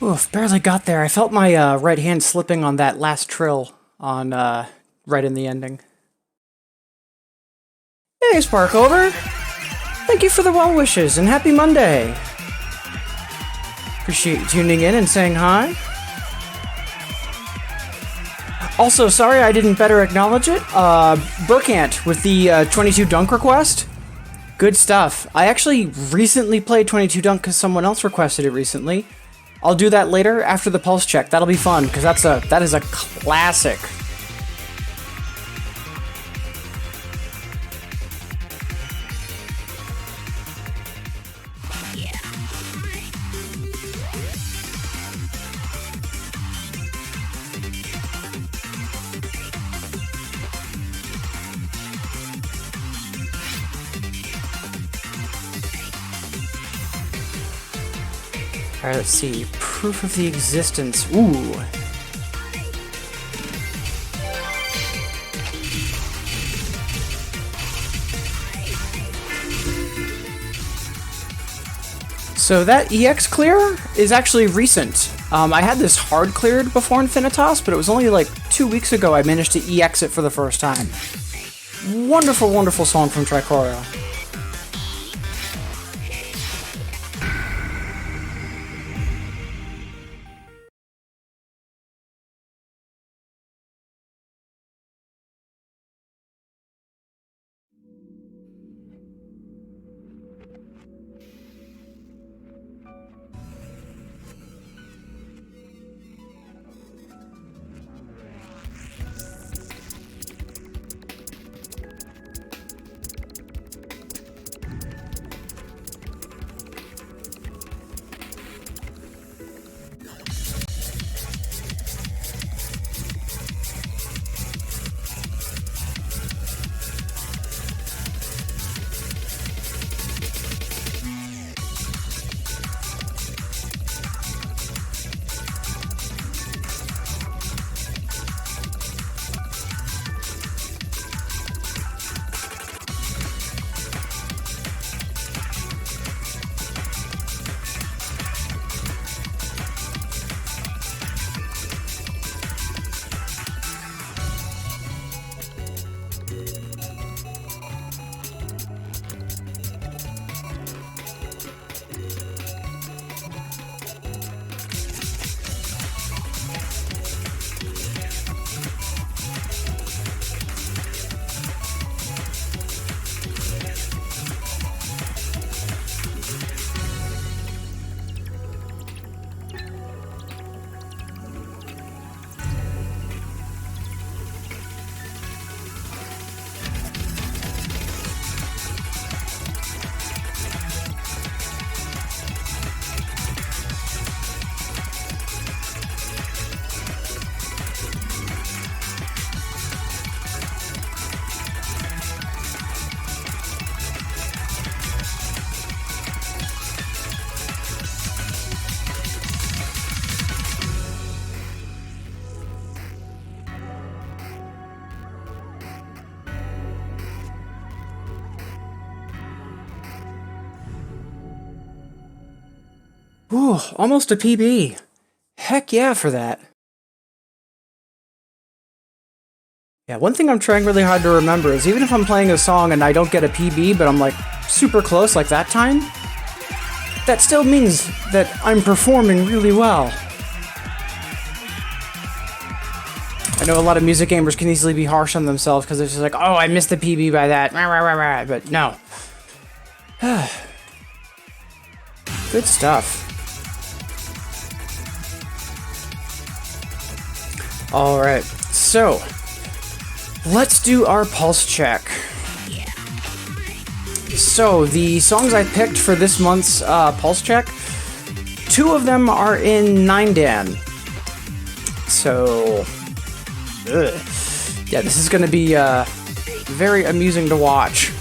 Oof, barely got there. I felt my right hand slipping on that last trill on right in the ending. Hey, Sparkover! Thank you for the well wishes and happy Monday! Appreciate you tuning in and saying hi. Also, sorry I didn't better acknowledge it. Burkant with the 22 dunk request. Good stuff. I actually recently played 22 dunk because someone else requested it recently. I'll do that later after the pulse check. That'll be fun because that is a classic. Alright, let's see. Proof of the existence. Ooh. So that EX clear is actually recent. I had this hard cleared before Infinitas, but it was only like 2 weeks ago I managed to EX it for the first time. Wonderful, wonderful song from Tricoria. Ooh, almost a PB. Heck yeah for that. Yeah, one thing I'm trying really hard to remember is even if I'm playing a song and I don't get a PB, but I'm like super close like that time, that still means that I'm performing really well. I know a lot of music gamers can easily be harsh on themselves because they're just like, oh, I missed the PB by that, but no. Good stuff. Alright, so let's do our pulse check. So, the songs I picked for this month's pulse check, 2 of them are in 9Dan. So, yeah, this is going to be very amusing to watch.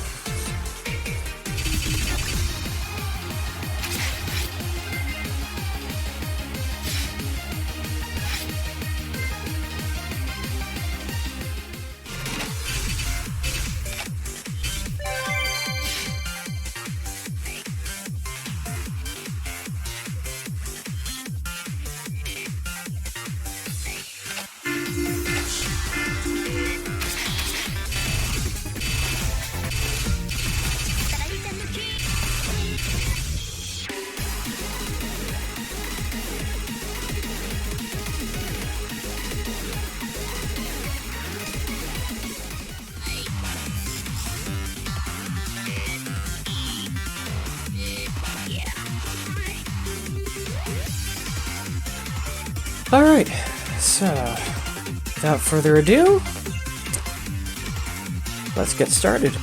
Alright, so without further ado, let's get started.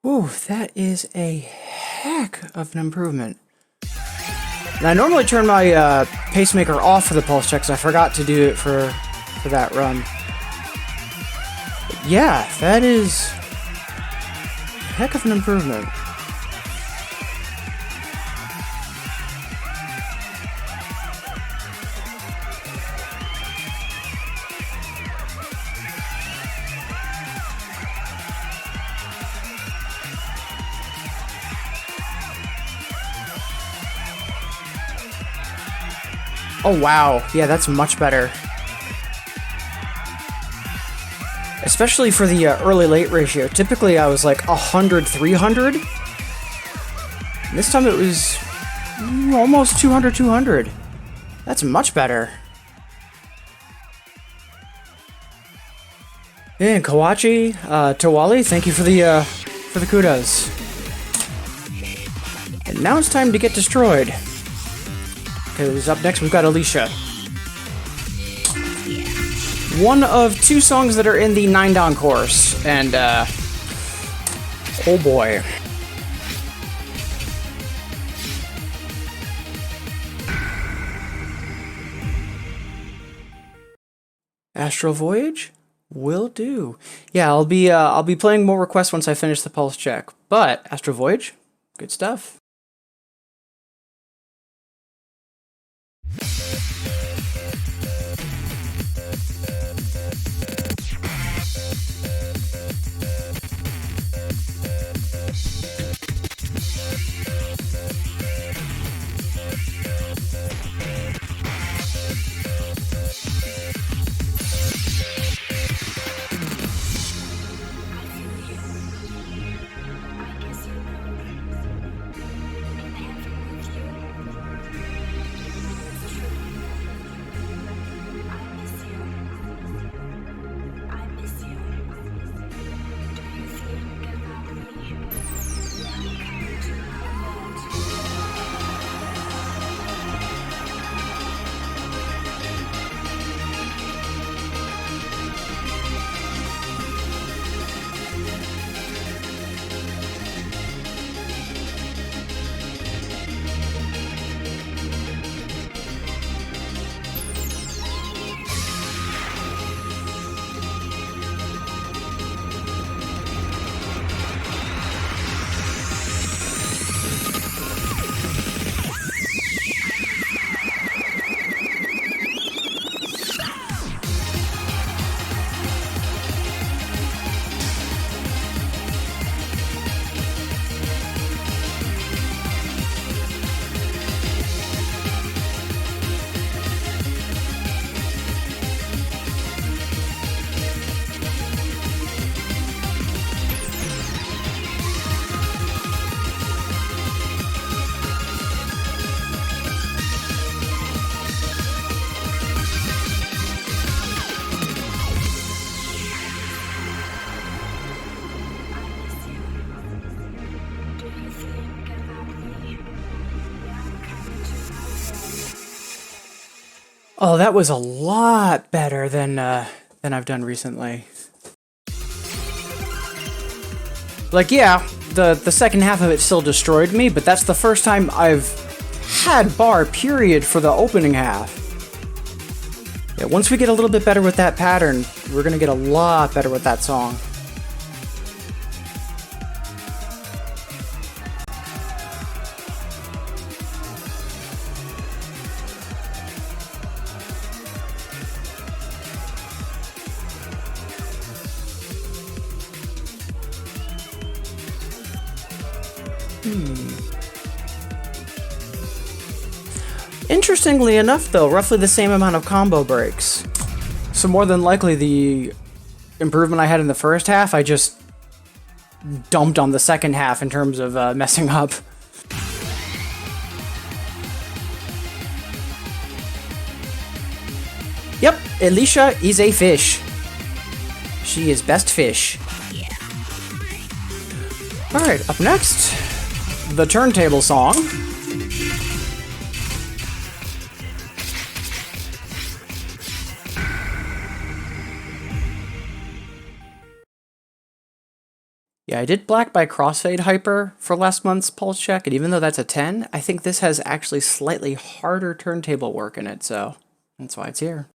Ooh, that is a heck of an improvement. And I normally turn my pacemaker off for the pulse checks. I forgot to do it for that run. But yeah, that is a heck of an improvement. Oh wow, yeah, that's much better. Especially for the early-late ratio. Typically I was like 100-300. This time it was almost 200-200. That's much better. And Kawachi, Tawali, thank you for the kudos. And now it's time to get destroyed. Because up next we've got Alicia. One of two songs that are in the 9-down course, and oh boy. Astral Voyage? Will do. Yeah, I'll be playing more requests once I finish the pulse check. But Astral Voyage, good stuff. Oh, that was a lot better than I've done recently. Like, yeah, the second half of it still destroyed me, but that's the first time I've had bar, period, for the opening half. Yeah, once we get a little bit better with that pattern, we're gonna get a lot better with that song. Interestingly enough, though, roughly the same amount of combo breaks. So more than likely the improvement I had in the first half, I just dumped on the second half in terms of messing up. Yep, Alicia is a fish. She is best fish. Alright, up next, the turntable song. Yeah, I did Black by Crossfade Hyper for last month's pulse check, and even though that's a 10, I think this has actually slightly harder turntable work in it, so that's why it's here.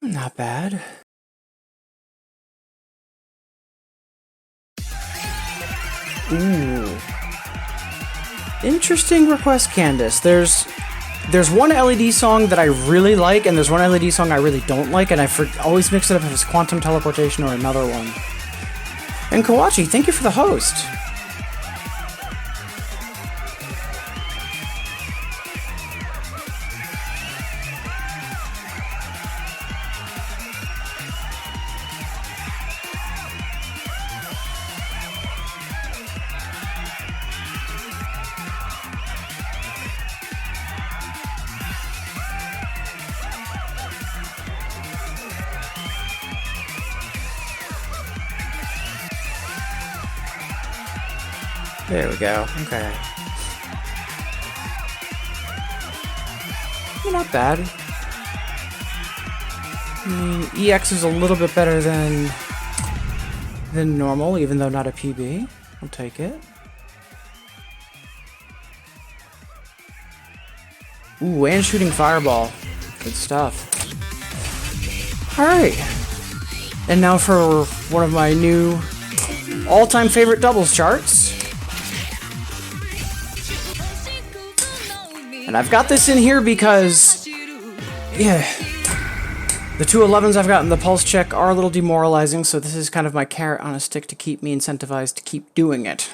Not bad. Ooh. Interesting request, Candace. There's one LED song that I really like, and there's one LED song I really don't like, and I always mix it up if it's Quantum Teleportation or another one. And Kawachi, thank you for the host. There we go. Okay. Not bad. I mean, EX is a little bit better than normal, even though not a PB. I'll take it. Ooh, and shooting fireball. Good stuff. Alright. And now for one of my new all-time favorite doubles charts. And I've got this in here because, yeah, the 211s I've got in the pulse check are a little demoralizing, so this is kind of my carrot on a stick to keep me incentivized to keep doing it.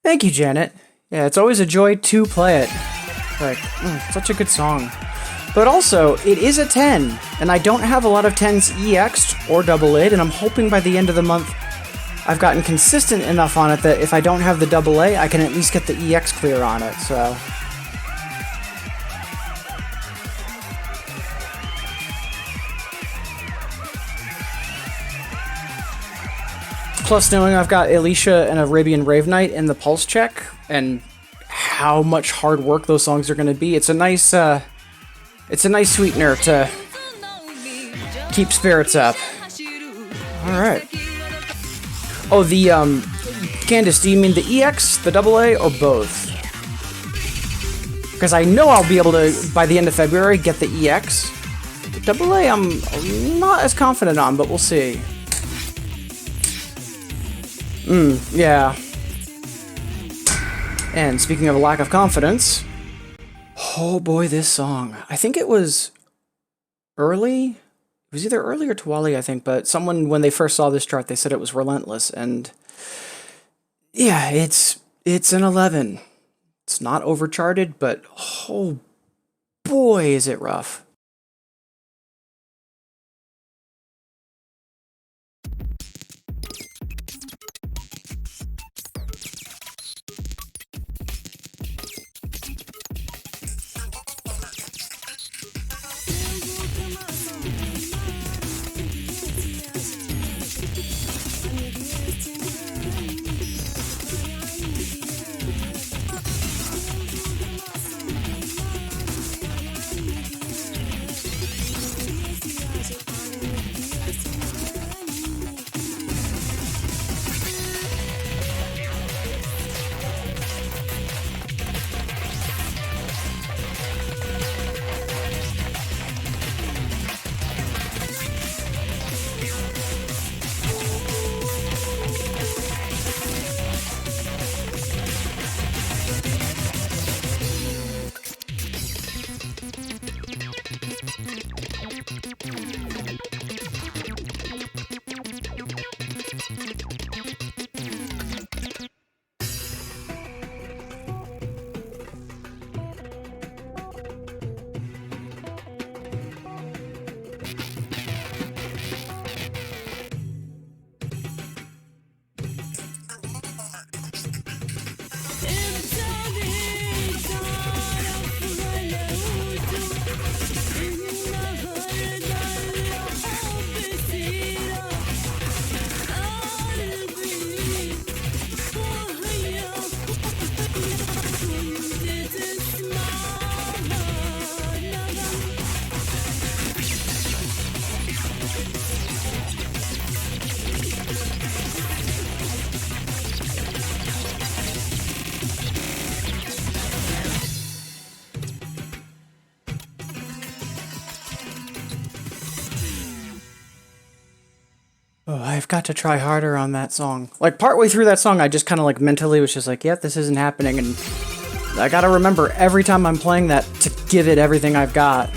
Thank you, Janet. Yeah, it's always a joy to play it. Like, such a good song. But also, it is a 10, and I don't have a lot of 10s EX'd or AA, and I'm hoping by the end of the month I've gotten consistent enough on it that if I don't have the AA, I can at least get the EX clear on it, so... Plus, knowing I've got Alicia and Arabian Rave Knight in the pulse check, and how much hard work those songs are going to be, it's a nice sweetener to keep spirits up. All right. Oh, the Candace, do you mean the EX, the AA, or both? Because I know I'll be able to, by the end of February, get the EX. The AA, I'm not as confident on, but we'll see. Yeah. And speaking of a lack of confidence, oh boy, this song. I think it was early. It was either early or Twali, I think, but someone, when they first saw this chart, they said it was relentless, and yeah, it's an 11. It's not overcharted, but oh boy, is it rough. Oh, I've got to try harder on that song. Like, partway through that song, I just kind of like mentally was just like, yep, this isn't happening. And I gotta remember every time I'm playing that to give it everything I've got.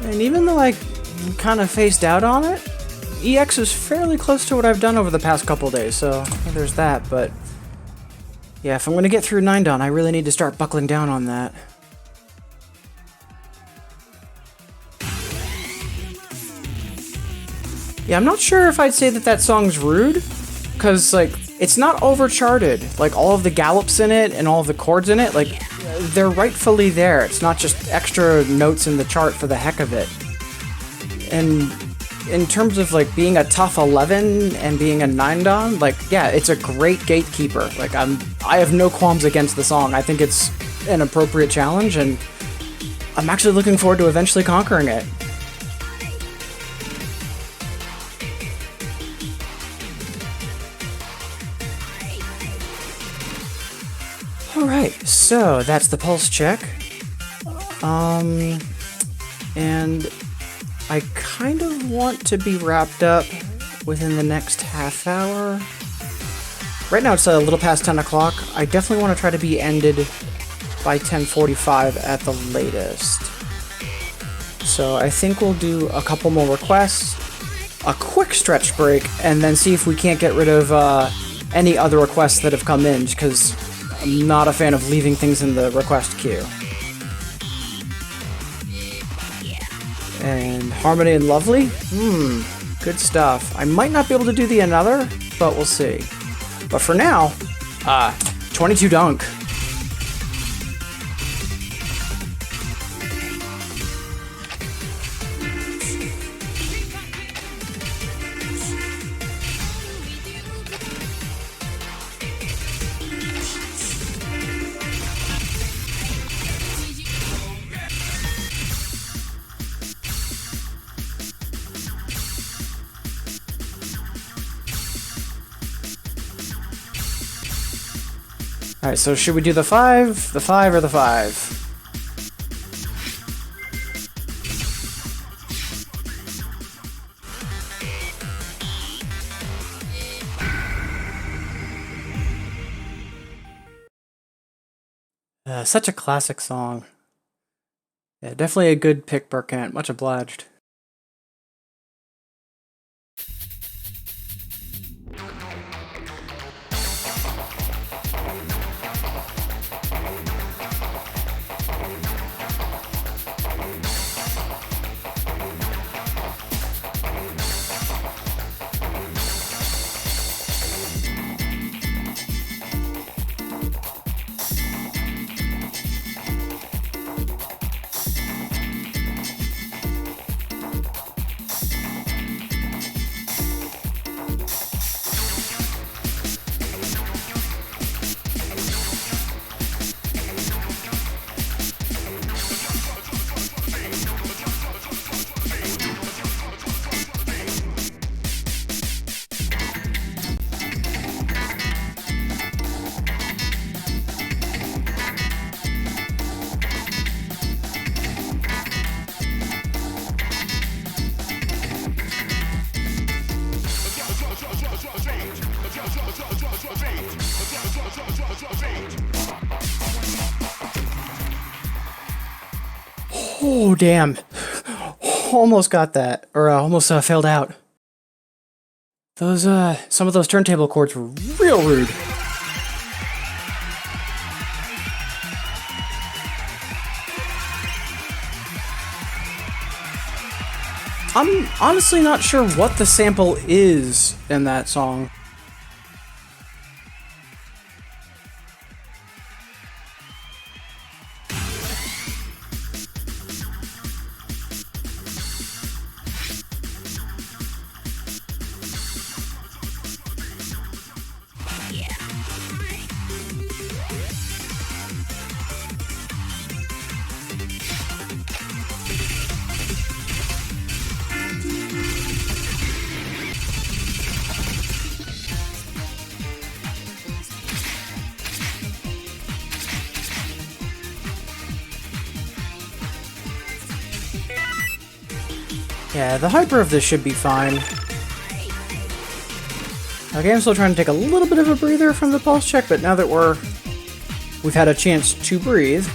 And even though I kind of phased out on it, EX is fairly close to what I've done over the past couple days, so there's that, but yeah, if I'm going to get through 9 Dawn, I really need to start buckling down on that. Yeah, I'm not sure if I'd say that that song's rude, because, like, it's not overcharted. Like, all of the gallops in it and all of the chords in it, like, they're rightfully there. It's not just extra notes in the chart for the heck of it. And in terms of, like, being a tough 11 and being a 9 Dawn, like, yeah, it's a great gatekeeper. Like, I have no qualms against the song. I think it's an appropriate challenge, and I'm actually looking forward to eventually conquering it. Alright, so that's the pulse check. And I kind of want to be wrapped up within the next half hour. Right now it's a little past 10 o'clock. I definitely want to try to be ended by 10:45 at the latest. So I think we'll do a couple more requests, a quick stretch break, and then see if we can't get rid of any other requests that have come in, because I'm not a fan of leaving things in the request queue. And Harmony and Lovely? Good stuff. I might not be able to do the another, but we'll see. But for now, 22 Dunk. Alright, so should we do the 5, or the 5? Such a classic song. Yeah, definitely a good pick, Burkant. Much obliged. Oh, damn. Almost got that. Or almost failed out. Those, some of those turntable chords were real rude. I'm honestly not sure what the sample is in that song. Yeah, the hyper of this should be fine. Okay, I'm still trying to take a little bit of a breather from the pulse check, but now that we've had a chance to breathe.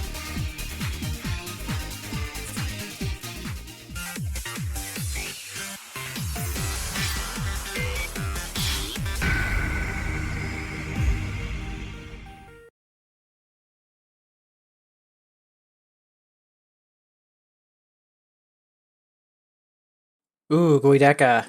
Ooh, Goideka.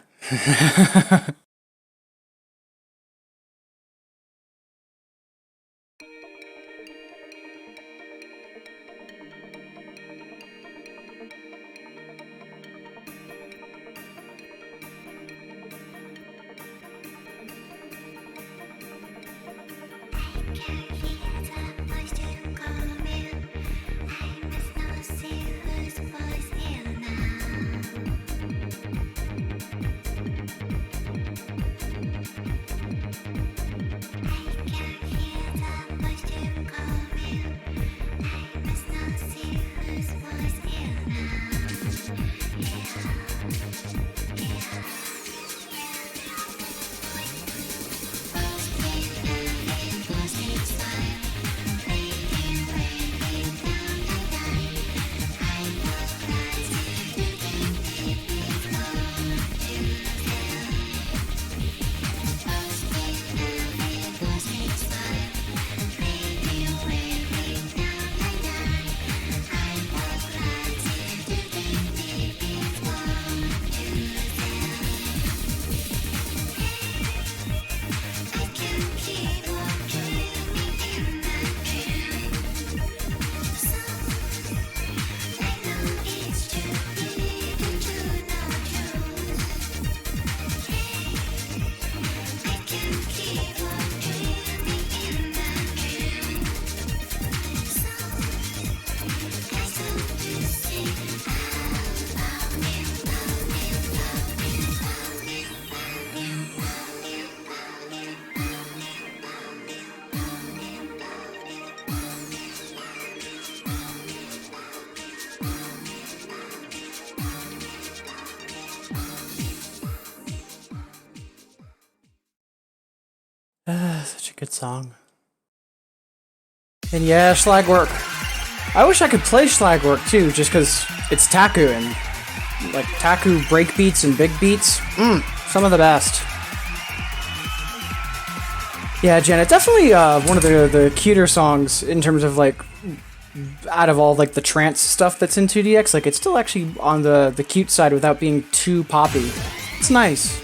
Such a good song. And yeah, Schlagwork. I wish I could play Schlagwork too, just because it's Taku and like Taku break beats and big beats. Some of the best. Yeah, Janet, definitely one of the cuter songs in terms of like out of all like the trance stuff that's in 2DX. Like it's still actually on the cute side without being too poppy. It's nice.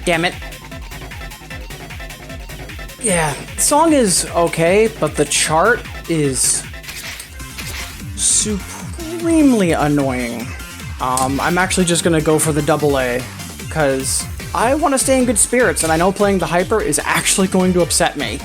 Damn it. Yeah, the song is okay, but the chart is supremely annoying. I'm actually just gonna go for the AA, because I want to stay in good spirits, and I know playing the hyper is actually going to upset me.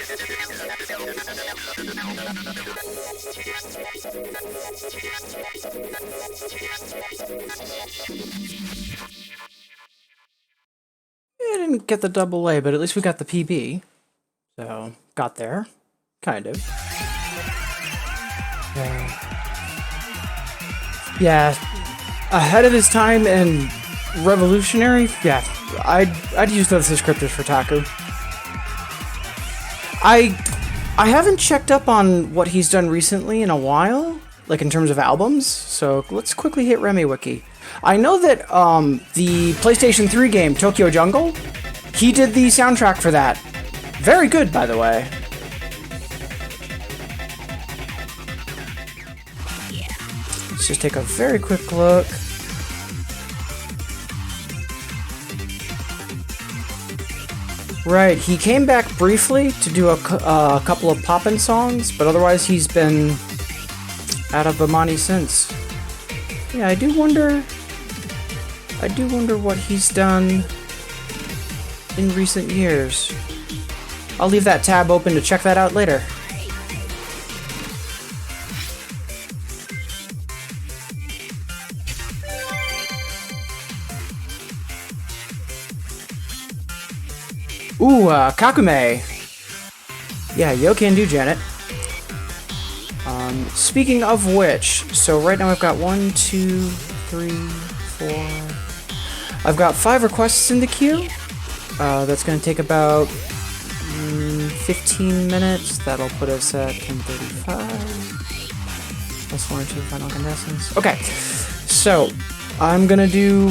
I didn't get the double A, but at least we got the PB. So, got there. Kind of. Yeah. Ahead of his time and revolutionary? Yeah. I'd use those descriptors for Taku. I haven't checked up on what he's done recently in a while, like in terms of albums, so let's quickly hit Remy Wiki. I know that the PlayStation 3 game, Tokyo Jungle, he did the soundtrack for that. Very good, by the way. Let's just take a very quick look. Right, he came back briefly to do a couple of poppin' songs, but otherwise he's been out of Bamani since. Yeah, I do wonder what he's done in recent years. I'll leave that tab open to check that out later. Ooh, Kakume. Yeah, yo can do, Janet. Speaking of which, so right now I've got 1, 2, 3, 4. I've got 5 requests in the queue. That's going to take about 15 minutes. That'll put us at 10:35. Plus 1 or 2 final contestants. Okay, so I'm going to do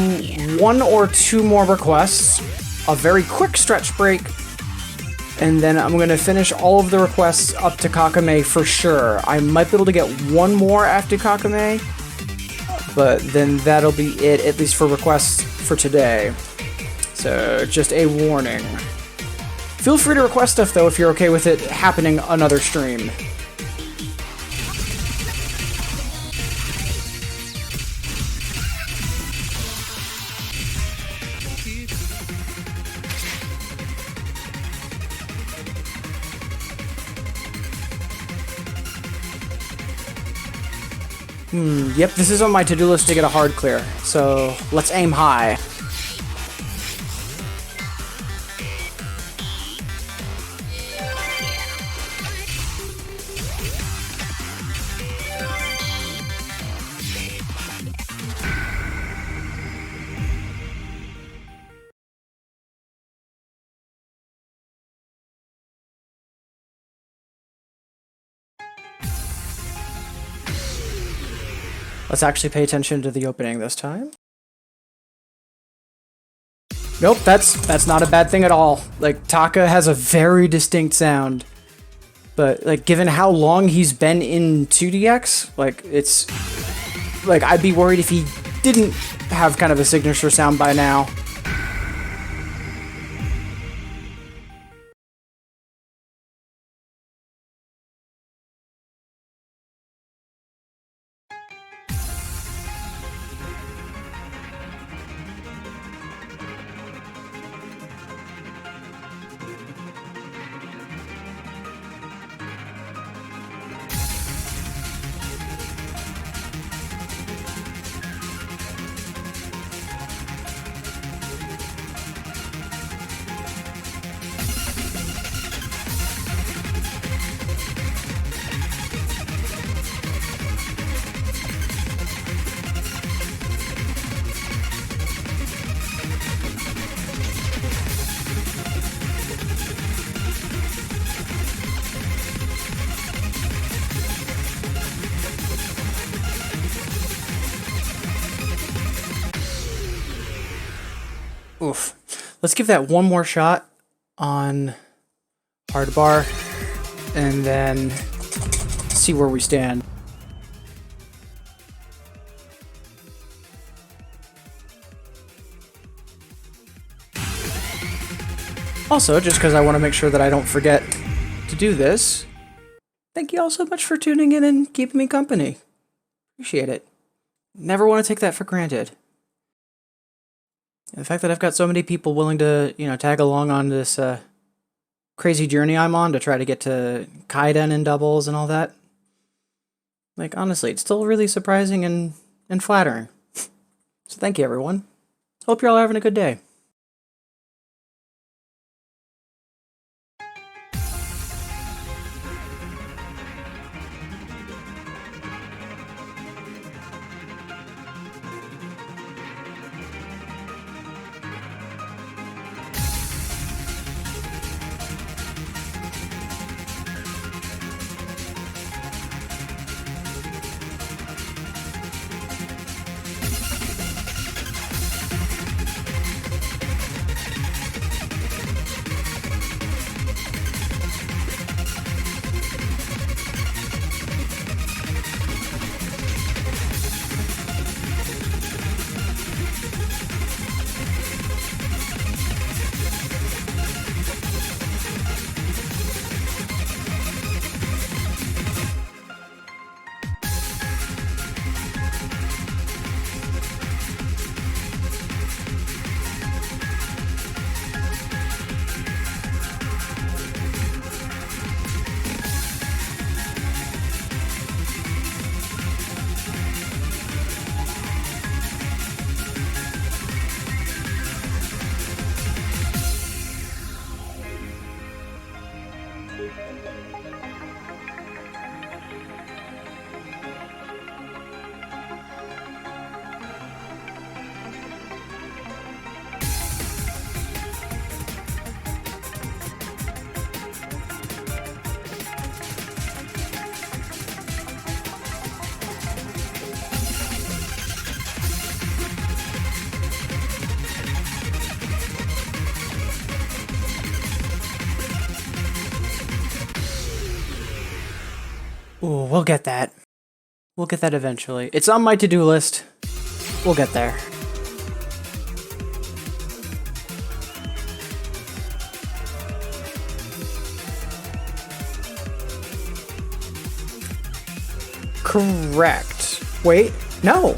1 or 2 more requests. A very quick stretch break, and then I'm going to finish all of the requests up to Kakume for sure. I might be able to get 1 more after Kakume, but then that'll be it, at least for requests for today. So, just a warning. Feel free to request stuff, though, if you're okay with it happening another stream. Yep, this is on my to-do list to get a hard clear, so let's aim high. Let's actually pay attention to the opening this time. Nope, that's not a bad thing at all. Like, Taka has a very distinct sound. But, like, given how long he's been in 2DX, like, it's... Like, I'd be worried if he didn't have kind of a signature sound by now. Oof. Let's give that one more shot on hard bar and then see where we stand. Also, just because I want to make sure that I don't forget to do this, thank you all so much for tuning in and keeping me company. Appreciate it. Never want to take that for granted. And the fact that I've got so many people willing to, tag along on this crazy journey I'm on to try to get to Kaiden in doubles and all that. Like, honestly, it's still really surprising and flattering. So thank you, everyone. Hope you're all having a good day. Ooh, we'll get that. We'll get that eventually. It's on my to-do list. We'll get there. Correct. Wait, no.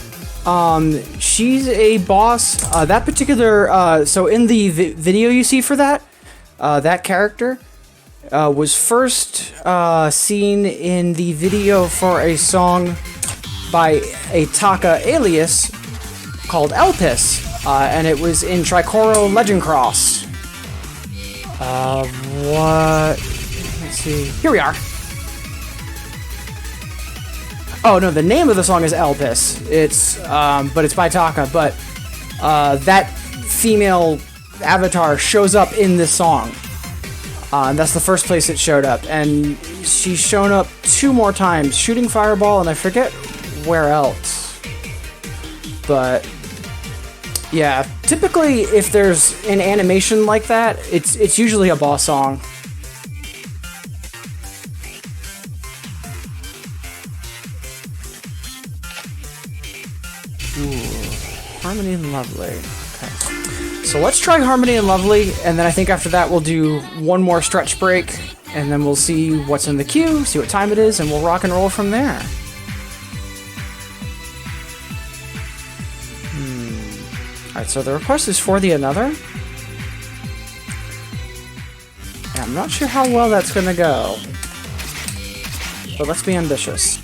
She's a boss. That particular, so in the video you see for that, that character was first seen in the video for a song by a Taka alias called Elpis, and it was in Tricoro Legend Cross. What? Let's see. Here we are. Oh no, the name of the song is Elpis. It's but it's by Taka. But that female avatar shows up in this song. And that's the first place it showed up. And she's shown up 2 more times, shooting Fireball, and I forget where else. But yeah, typically if there's an animation like that, it's usually a boss song. Ooh, Harmony and Lovely. Okay. So let's try Harmony and Lovely, and then I think after that we'll do one more stretch break, and then we'll see what's in the queue, see what time it is, and we'll rock and roll from there. Alright, so the request is for the Another. And I'm not sure how well that's gonna go, but let's be ambitious.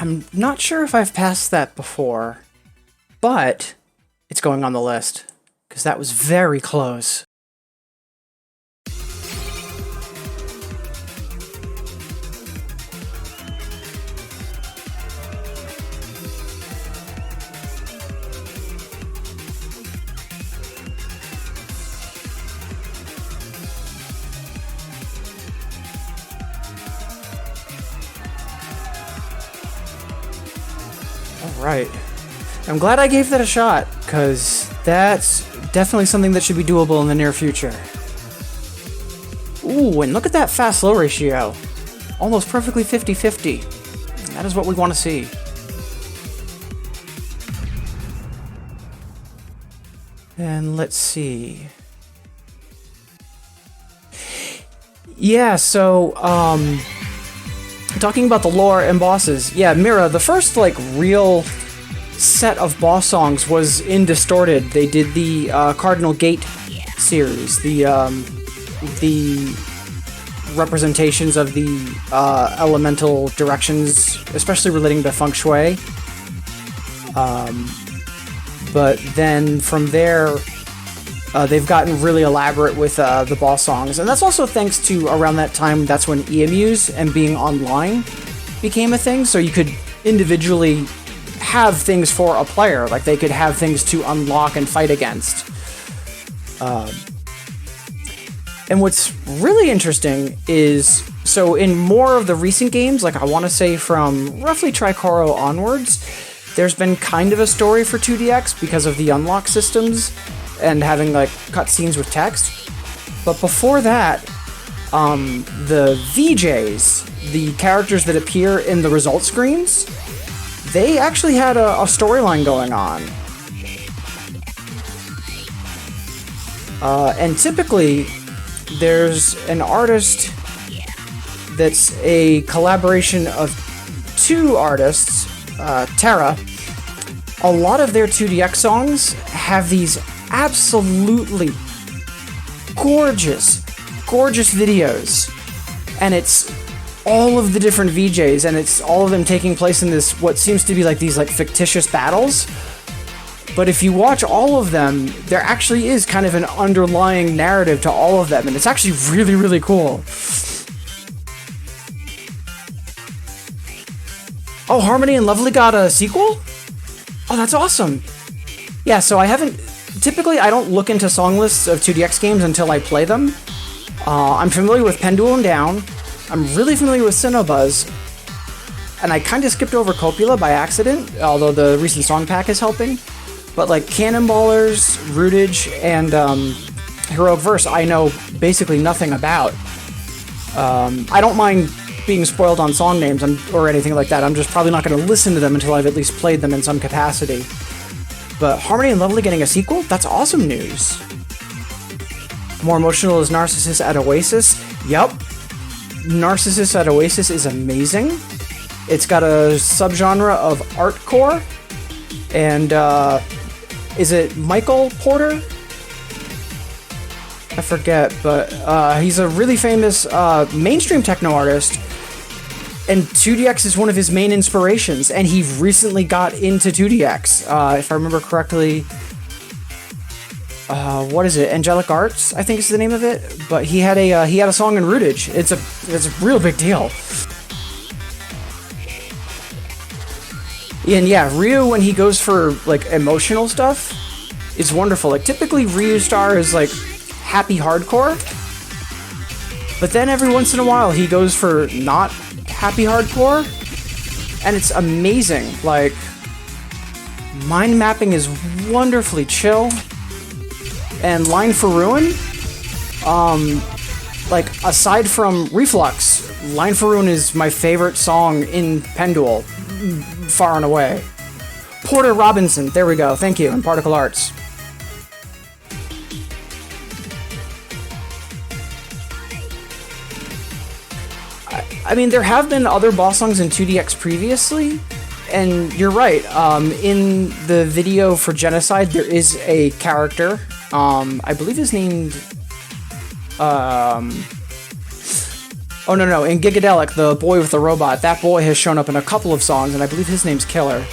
I'm not sure if I've passed that before, but it's going on the list, because that was very close. Right. I'm glad I gave that a shot, because that's definitely something that should be doable in the near future. Ooh, and look at that fast-slow ratio. Almost perfectly 50-50. That is what we want to see. And let's see. Yeah, so, talking about the lore and bosses, yeah, Mira, the first, like, real set of boss songs was in Distorted. They did the Cardinal Gate series, the representations of the elemental directions, especially relating to feng shui. But then from there, they've gotten really elaborate with the boss songs, and that's also thanks to around that time. That's when EMUs and being online became a thing. So you could individually have things for a player, like they could have things to unlock and fight against. And what's really interesting is, so in more of the recent games, like I want to say from roughly Tricoro onwards, there's been kind of a story for 2DX because of the unlock systems and having like cutscenes with text. But before that, the VJs, the characters that appear in the result screens, they actually had a storyline going on. And typically, there's an artist that's a collaboration of two artists, Terra. A lot of their 2DX songs have these absolutely gorgeous videos, and it's all of the different VJs, and it's all of them taking place in this, what seems to be like these like fictitious battles. But if you watch all of them, there actually is kind of an underlying narrative to all of them, and it's actually really, really cool. Oh, Harmony and Lovely got a sequel? Oh, that's awesome. Yeah, so typically I don't look into song lists of 2DX games until I play them. I'm familiar with Pendulum Down. I'm really familiar with Cinnobuzz. And I kind of skipped over Copula by accident, although the recent song pack is helping. But like Cannonballers, Rootage, and Heroic Verse, I know basically nothing about. I don't mind being spoiled on song names or anything like that. I'm just probably not going to listen to them until I've at least played them in some capacity. But Harmony and Lovely getting a sequel? That's awesome news. More emotional is Narcissus at Oasis. Yup. Narcissus at Oasis is amazing. It's got a subgenre of artcore. And, is it Michael Porter? I forget, but he's a really famous mainstream techno artist, and 2DX is one of his main inspirations, and he recently got into 2DX. If I remember correctly, what is it? Angelic Arts, I think is the name of it. But he had a song in Rootage. It's a real big deal. And yeah, Ryu, when he goes for like emotional stuff, is wonderful. Like typically Ryu Star is like happy hardcore, but then every once in a while he goes for not happy hardcore, and it's amazing. Like mind mapping is wonderfully chill, and Line for Ruin, like aside from Reflux, Line for Ruin is my favorite song in Pendule, far and away. Porter Robinson, there we go, thank you, and Particle Arts. I mean, there have been other boss songs in 2DX previously, and you're right. In the video for Genocide, there is a character. I believe is named Oh no, in Gigadelic, the boy with the robot, that boy has shown up in a couple of songs, and I believe his name's Killer.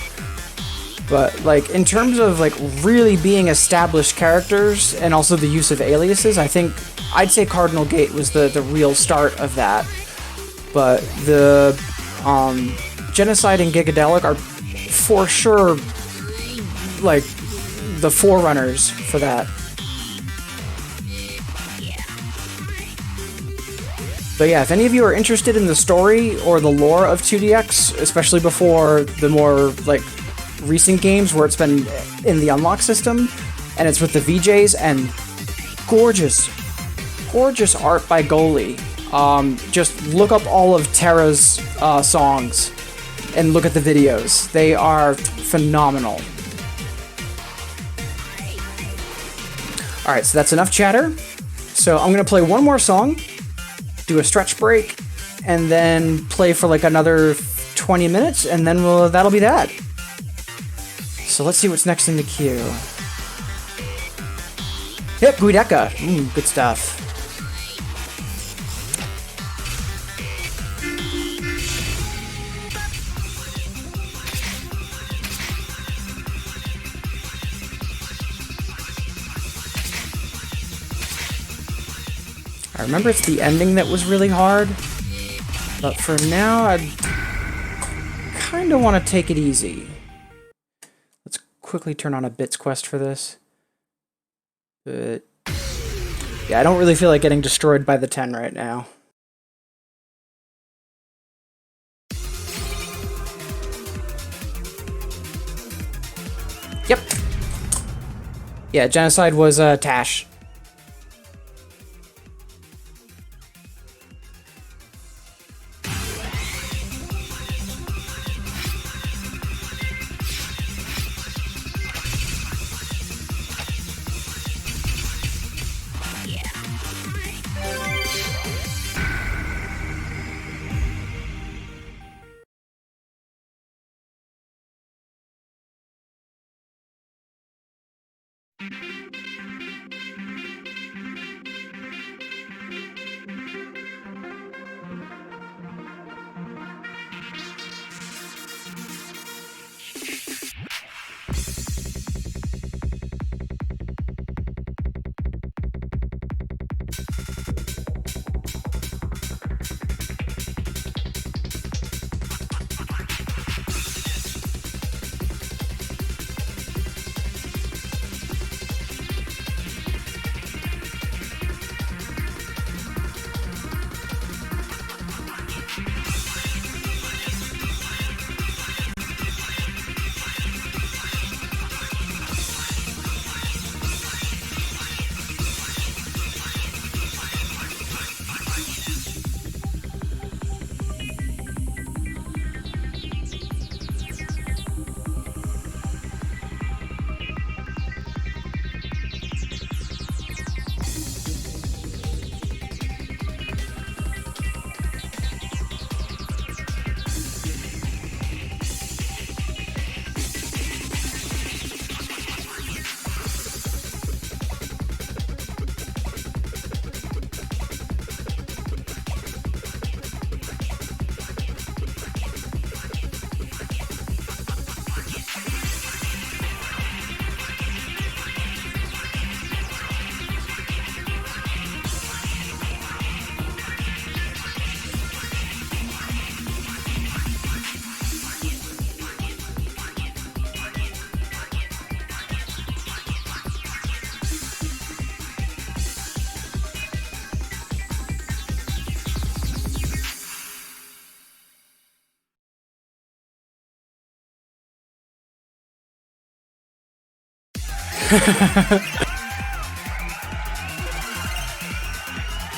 But, like, in terms of, like, really being established characters, and also the use of aliases, I think, I'd say Cardinal Gate was the real start of that. But the, Genocide and Gigadelic are, for sure, like, the forerunners for that. But yeah, if any of you are interested in the story or the lore of 2DX, especially before the more, like, recent games where it's been in the unlock system, and it's with the VJs, and gorgeous art by Goalie. Just look up all of Terra's songs and look at the videos. They are phenomenal. Alright, so that's enough chatter. So I'm gonna play one more song, do a stretch break, and then play for like another 20 minutes, and then that'll be that. So let's see what's next in the queue. Yep, Guideka. Good stuff. I remember it's the ending that was really hard, but for now, I kind of want to take it easy. Let's quickly turn on a bits quest for this. But yeah, I don't really feel like getting destroyed by the 10 right now. Yep. Yeah, Genocide was Tash.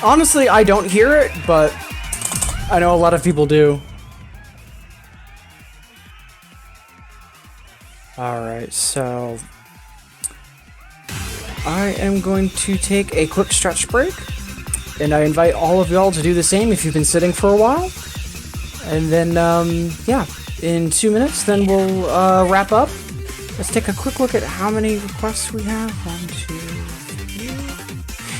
Honestly, I don't hear it, but I know a lot of people do. Alright, so I am going to take a quick stretch break, and I invite all of y'all to do the same if you've been sitting for a while. And then, yeah, in 2 minutes, then we'll wrap up. Let's take a quick look at how many requests we have. 1, 2,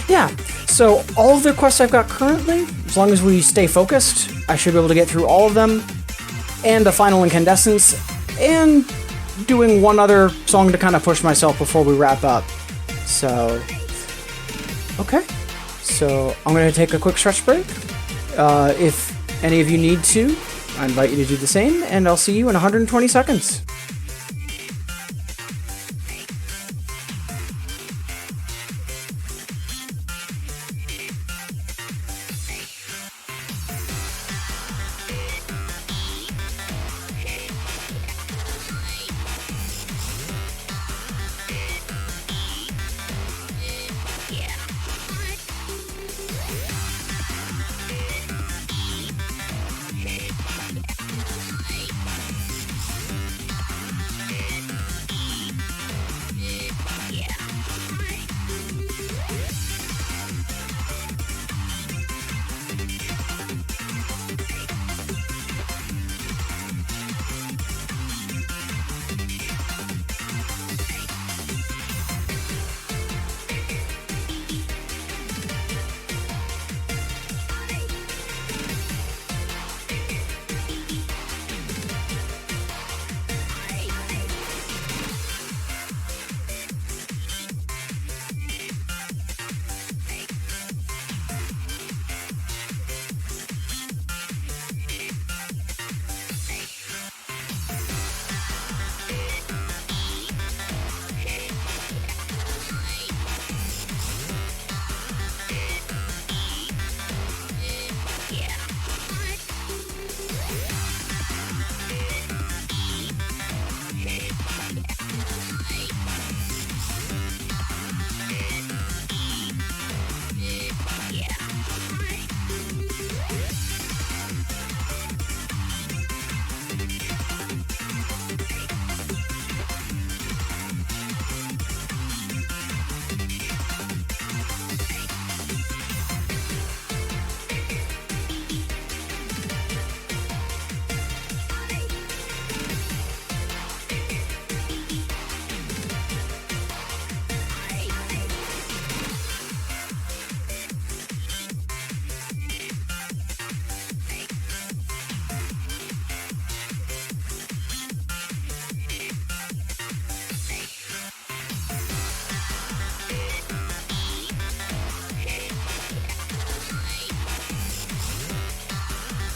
3. Yeah, So all of the quests I've got currently, as long as we stay focused, I should be able to get through all of them, and the final incandescence, and doing one other song to kind of push myself before we wrap up. So, okay. So I'm going to take a quick stretch break. If any of you need to, I invite you to do the same, and I'll see you in 120 seconds.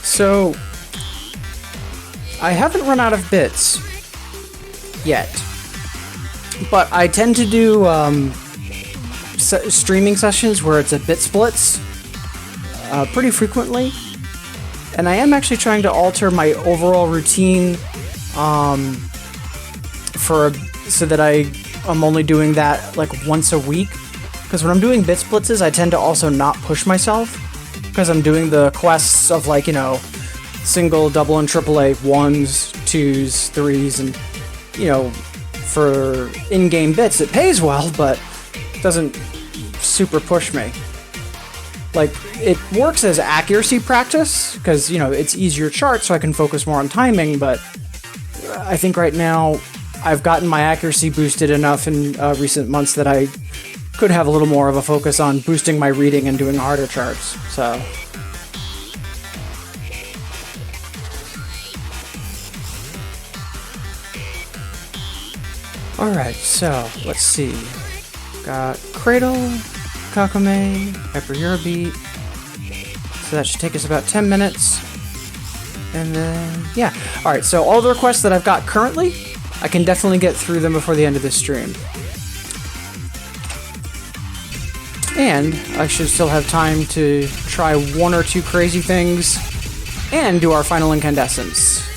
So, I haven't run out of bits yet, but I tend to do streaming sessions where it's a bit splits pretty frequently, and I am actually trying to alter my overall routine so that I'm only doing that like once a week, because when I'm doing bit splits, I tend to also not push myself, because I'm doing the quests of, like, you know, single, double, and triple A, 1s, 2s, 3s, and, you know, for in-game bits, it pays well, but doesn't super push me. Like, it works as accuracy practice, because, you know, it's easier charts, so I can focus more on timing, but I think right now I've gotten my accuracy boosted enough in recent months that I could have a little more of a focus on boosting my reading and doing harder charts, so. Alright, so, let's see. Got Cradle, Kakame, Hyper Hero Beat. So that should take us about 10 minutes. And then, yeah. Alright, so all the requests that I've got currently, I can definitely get through them before the end of this stream. And I should still have time to try one or two crazy things and do our final incandescence.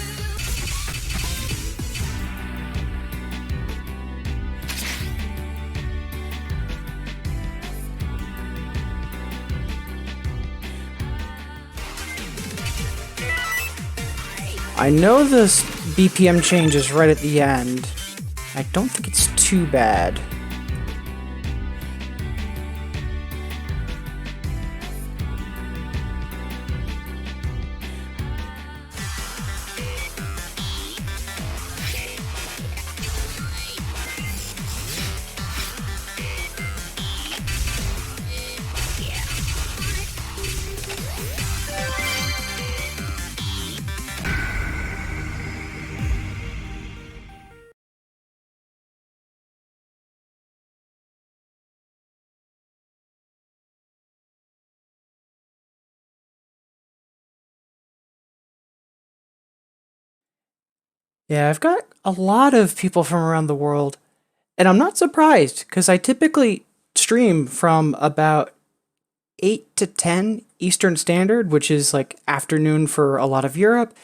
I know this BPM change is right at the end. I don't think it's too bad. Yeah, I've got a lot of people from around the world, and I'm not surprised because I typically stream from about 8 to 10 Eastern Standard, which is like afternoon for a lot of Europe,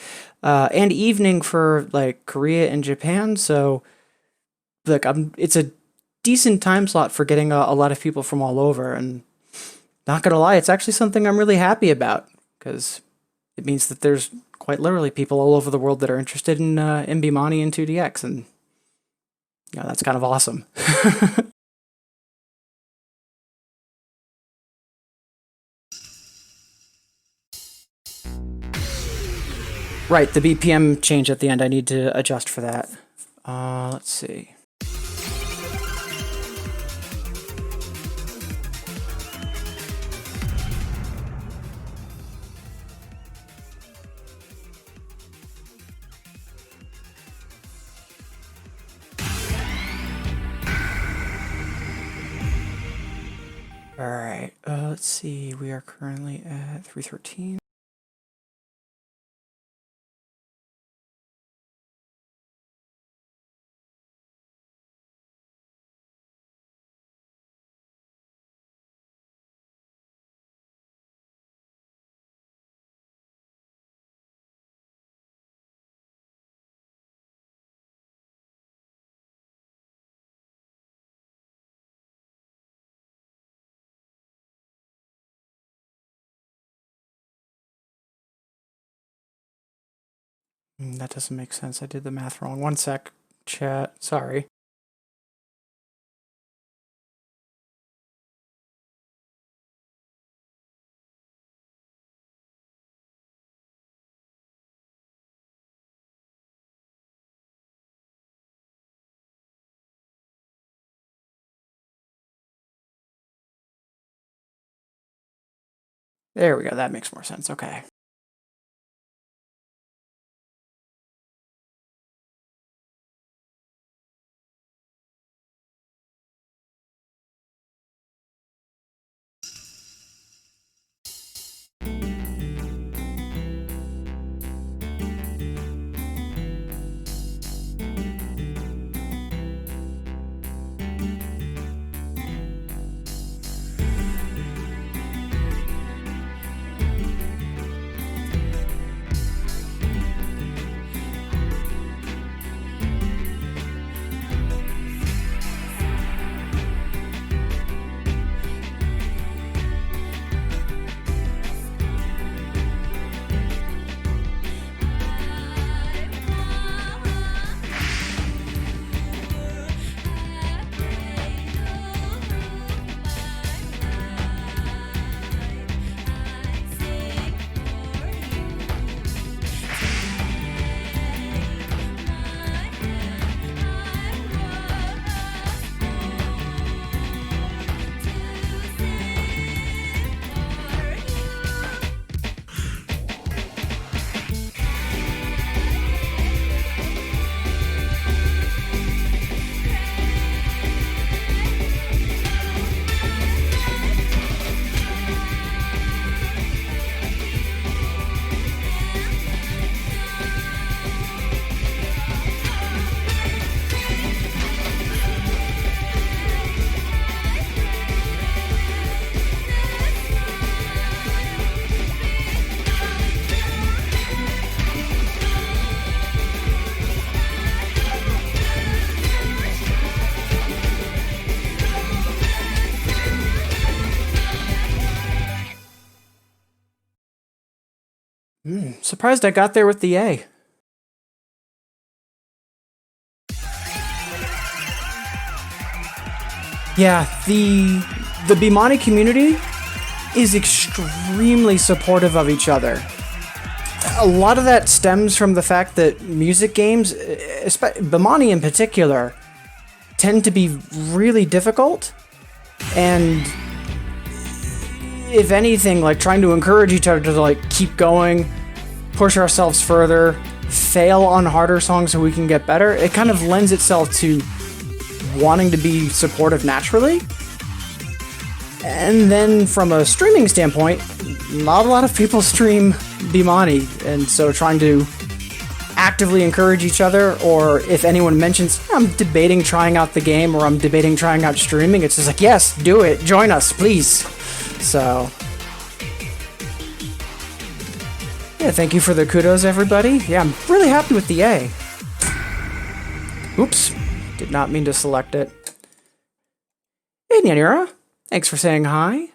and evening for like Korea and Japan. So, like, it's a decent time slot for getting a lot of people from all over. And not gonna lie, it's actually something I'm really happy about because it means that there's quite literally people all over the world that are interested in Bimani and 2DX, and that's kind of awesome. Right, the BPM change at the end. I need to adjust for that. Let's see. All right, let's see. We are currently at 313. That doesn't make sense. I did the math wrong. One sec, chat. Sorry. There we go. That makes more sense. Okay. Surprised I got there with the A. Yeah, the Bimani community is extremely supportive of each other. A lot of that stems from the fact that music games, Bimani in particular, tend to be really difficult, and if anything, like trying to encourage each other to like keep going, push ourselves further, fail on harder songs so we can get better, it kind of lends itself to wanting to be supportive naturally. And then from a streaming standpoint, not a lot of people stream Bimani, and so trying to actively encourage each other, or if anyone mentions, I'm debating trying out the game, or I'm debating trying out streaming, it's just like, yes, do it, join us, please. So, yeah, thank you for the kudos, everybody. Yeah, I'm really happy with the A. Oops, did not mean to select it. Hey, Nyanira, thanks for saying hi.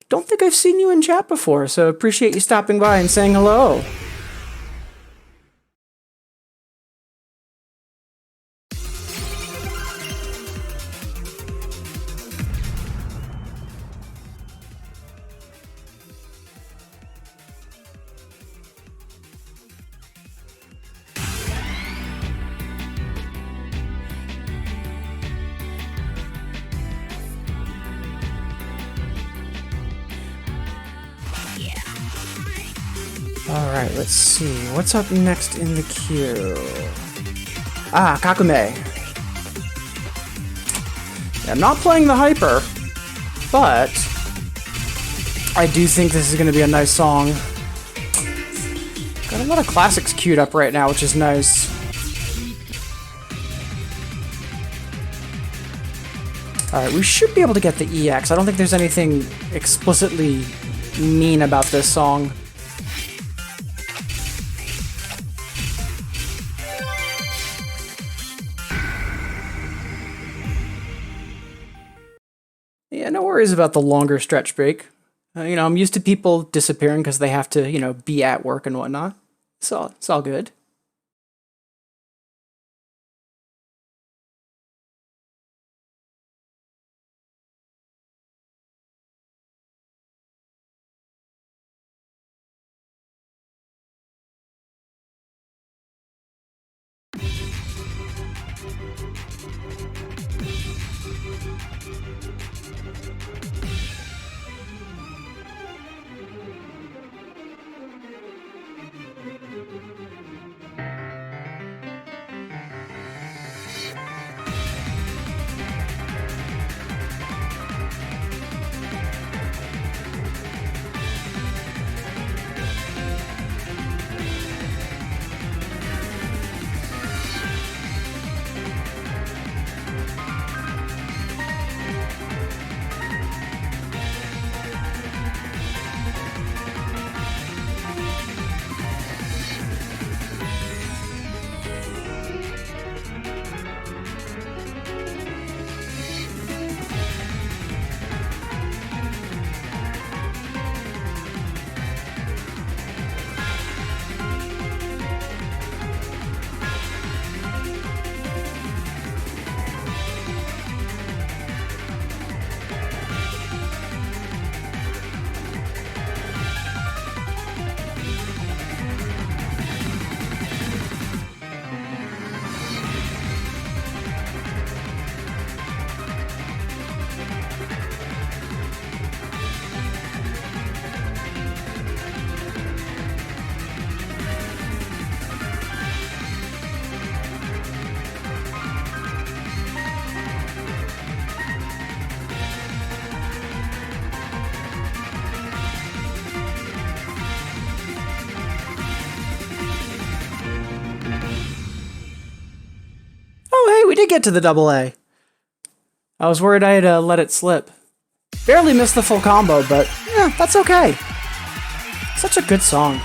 Don't think I've seen you in chat before, so appreciate you stopping by and saying hello. Alright, let's see. What's up next in the queue? Ah, Kakume. Yeah, I'm not playing the Hyper, but I do think this is going to be a nice song. Got a lot of classics queued up right now, which is nice. Alright, we should be able to get the EX. I don't think there's anything explicitly mean about this song. Yeah, no worries about the longer stretch break. You know, I'm used to people disappearing because they have to, you know, be at work and whatnot. So it's all good. Oh, hey, we did get to the double A. I was worried I had let it slip. Barely missed the full combo, but yeah, that's okay. Such a good song.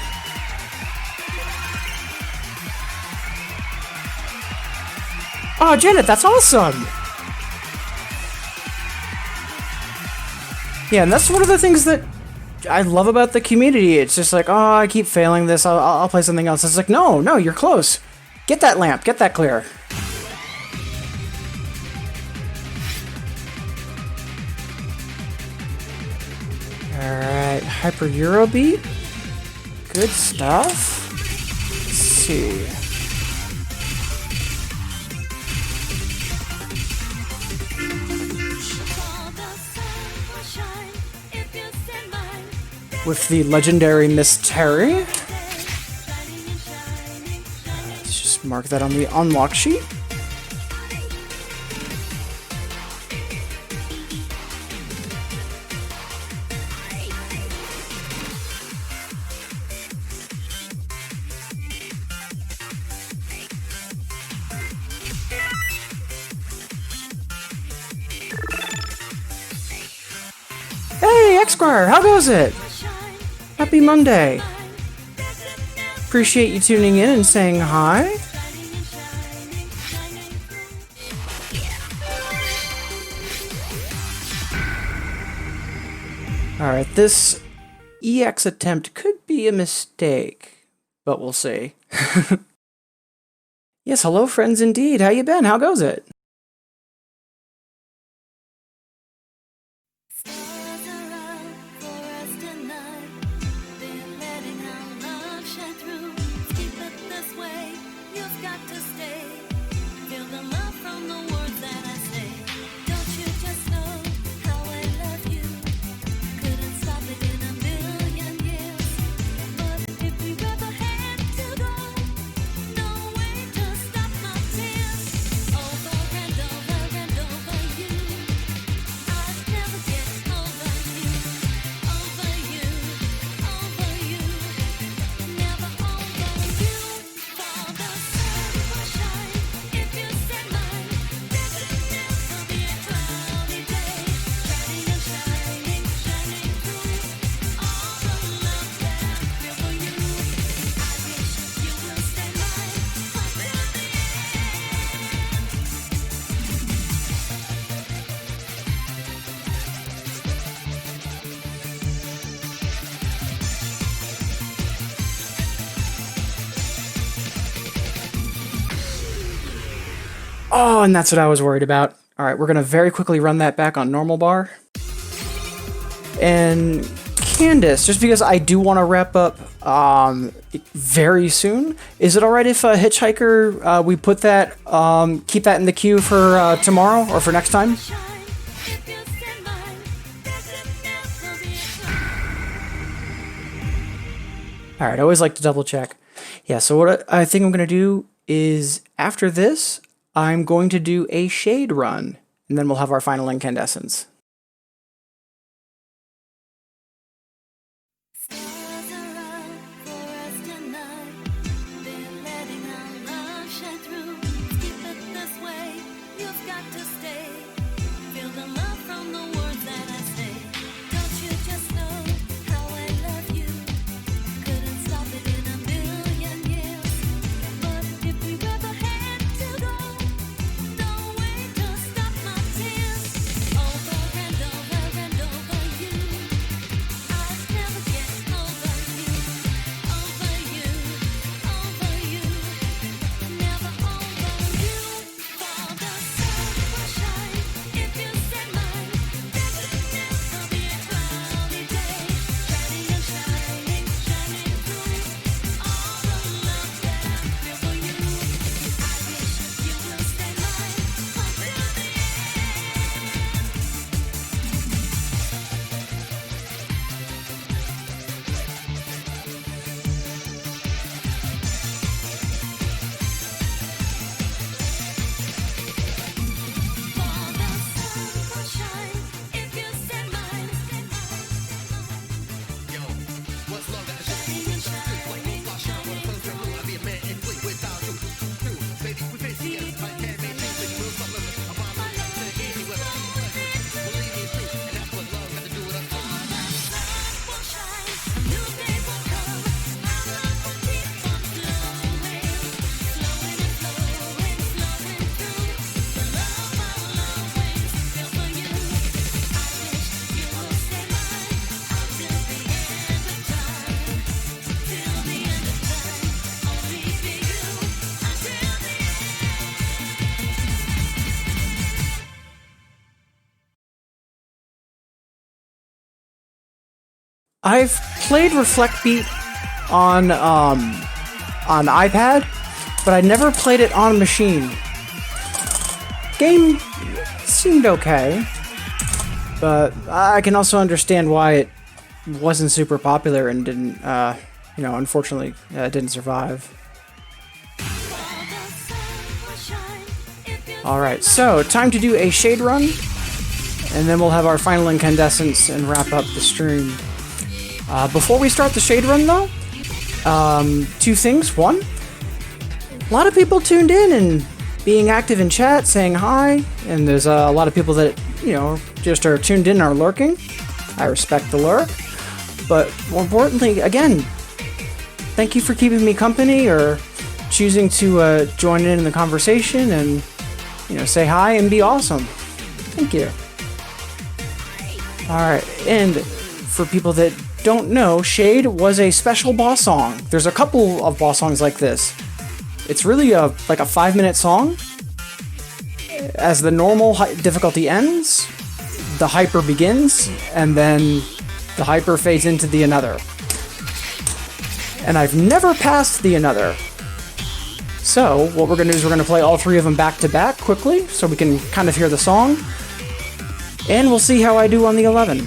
Oh, Janet, that's awesome! Yeah, and that's one of the things that I love about the community. It's just like, oh, I keep failing this, I'll play something else. It's like, no, you're close. Get that lamp, get that clear. Alright, Hyper Eurobeat. Good stuff. Let's see. With the legendary Miss Terry. Let's just mark that on the unlock sheet. X Squire, how goes it? Happy Monday. Appreciate you tuning in and saying hi. Alright, this EX attempt could be a mistake, but we'll see. Yes, hello friends indeed. How you been? How goes it? Oh, and that's what I was worried about. Alright, we're gonna very quickly run that back on normal bar. And Candace, just because I do want to wrap up very soon, is it alright if Hitchhiker, we put that, keep that in the queue for tomorrow or for next time? Alright, I always like to double check. Yeah, so what I think I'm gonna do is, after this, I'm going to do a shade run, and then we'll have our final incandescence. I've played Reflect Beat on iPad, but I never played it on machine. Game seemed okay, but I can also understand why it wasn't super popular and didn't, unfortunately, didn't survive. Alright, so time to do a shade run, and then we'll have our final incandescence and wrap up the stream. Before we start the shade run though, two things. One, a lot of people tuned in and being active in chat, saying hi, and there's a lot of people that, just are tuned in and are lurking. I respect the lure. But more importantly, again, thank you for keeping me company or choosing to join in the conversation and, say hi and be awesome. Thank you. Alright, and for people that don't know, Shade was a special boss song. There's a couple of boss songs like this. It's really like a 5-minute song. As the normal difficulty ends, the hyper begins, and then the hyper fades into the another. And I've never passed the another. So, what we're going to do is we're going to play all 3 of them back to back quickly, so we can kind of hear the song. And we'll see how I do on the 11.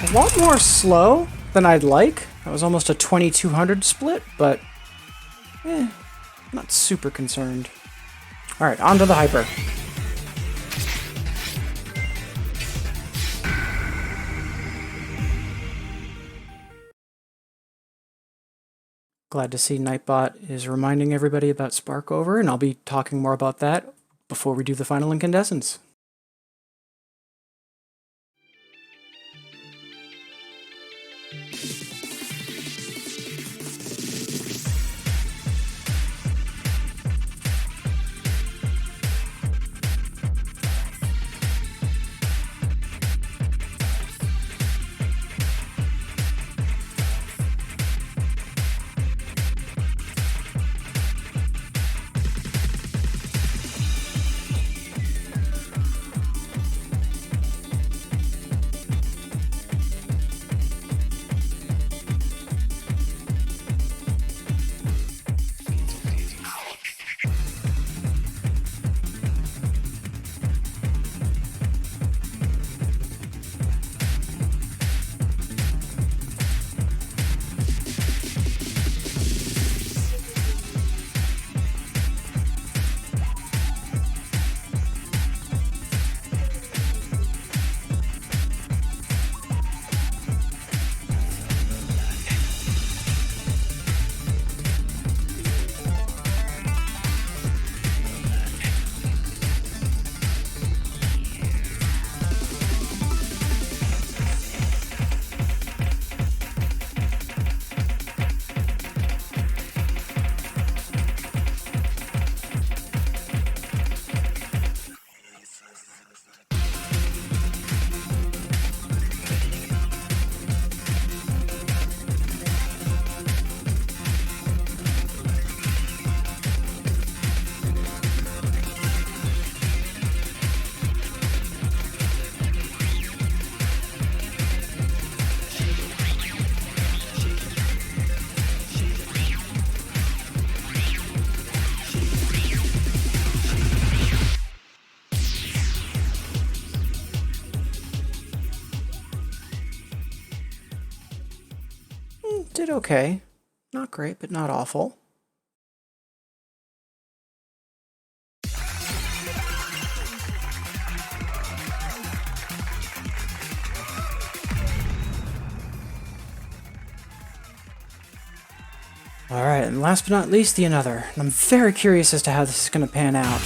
A lot more slow than I'd like. That was almost a 2200 split, but not super concerned. Alright, on to the hyper. Glad to see Nightbot is reminding everybody about Sparkover, and I'll be talking more about that before we do the final incandescence. Did okay. Not great, but not awful. Alright, and last but not least, the Another. And I'm very curious as to how this is going to pan out.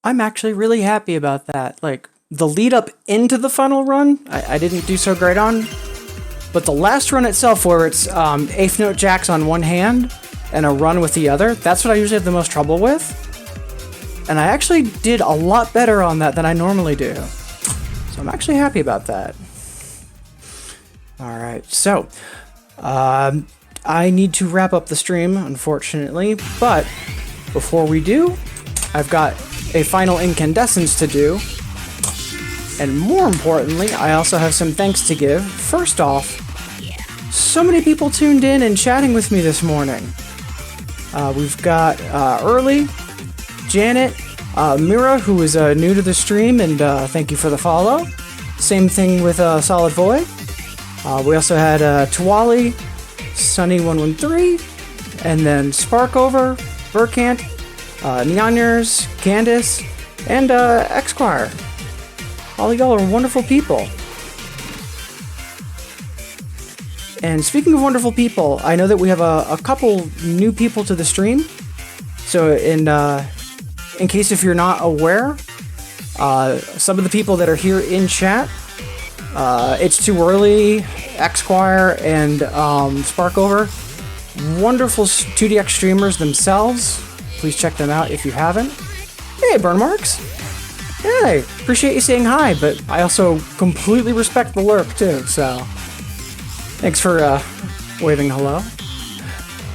I'm actually really happy about that. Like, the lead up into the final run, I didn't do so great on. But the last run itself, where it's eighth note jacks on one hand and a run with the other, that's what I usually have the most trouble with. And I actually did a lot better on that than I normally do. So I'm actually happy about that. Alright, so I need to wrap up the stream, unfortunately. But before we do, I've got a final incandescence to do, and more importantly, I also have some thanks to give. First off, so many people tuned in and chatting with me this morning. We've got Early, Janet, Mira, who is new to the stream, and thank you for the follow. Same thing with Solid Void. We also had Tuwali, Sunny113, and then Sparkover, Burkant, Neonyers, Candace, and Xquire. All of y'all are wonderful people. And speaking of wonderful people, I know that we have a couple new people to the stream. So in case if you're not aware, some of the people that are here in chat, It's Too Early, Xquire, and Sparkover. Wonderful 2DX streamers themselves. Please check them out if you haven't. Hey, Burnmarks! Hey, appreciate you saying hi, but I also completely respect the lurk too, so thanks for waving hello.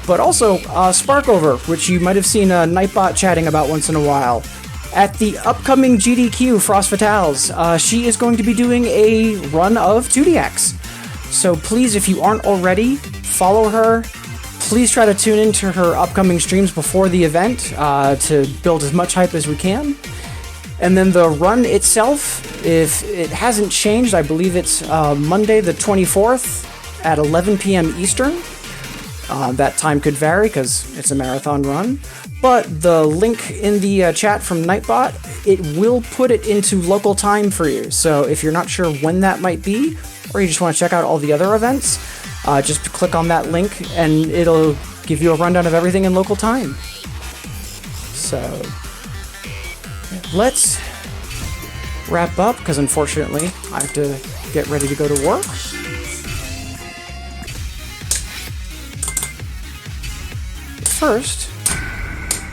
But also, Sparkover, which you might have seen Nightbot chatting about once in a while. At the upcoming GDQ Frost Fatales, she is going to be doing a run of 2DX. So please, if you aren't already, follow her. Please try to tune into her upcoming streams before the event to build as much hype as we can. And then the run itself, if it hasn't changed, I believe it's Monday the 24th at 11 p.m. Eastern. That time could vary because it's a marathon run, but the link in the chat from Nightbot, it will put it into local time for you. So if you're not sure when that might be, or you just want to check out all the other events, just click on that link and it'll give you a rundown of everything in local time. So let's wrap up because unfortunately I have to get ready to go to work. First,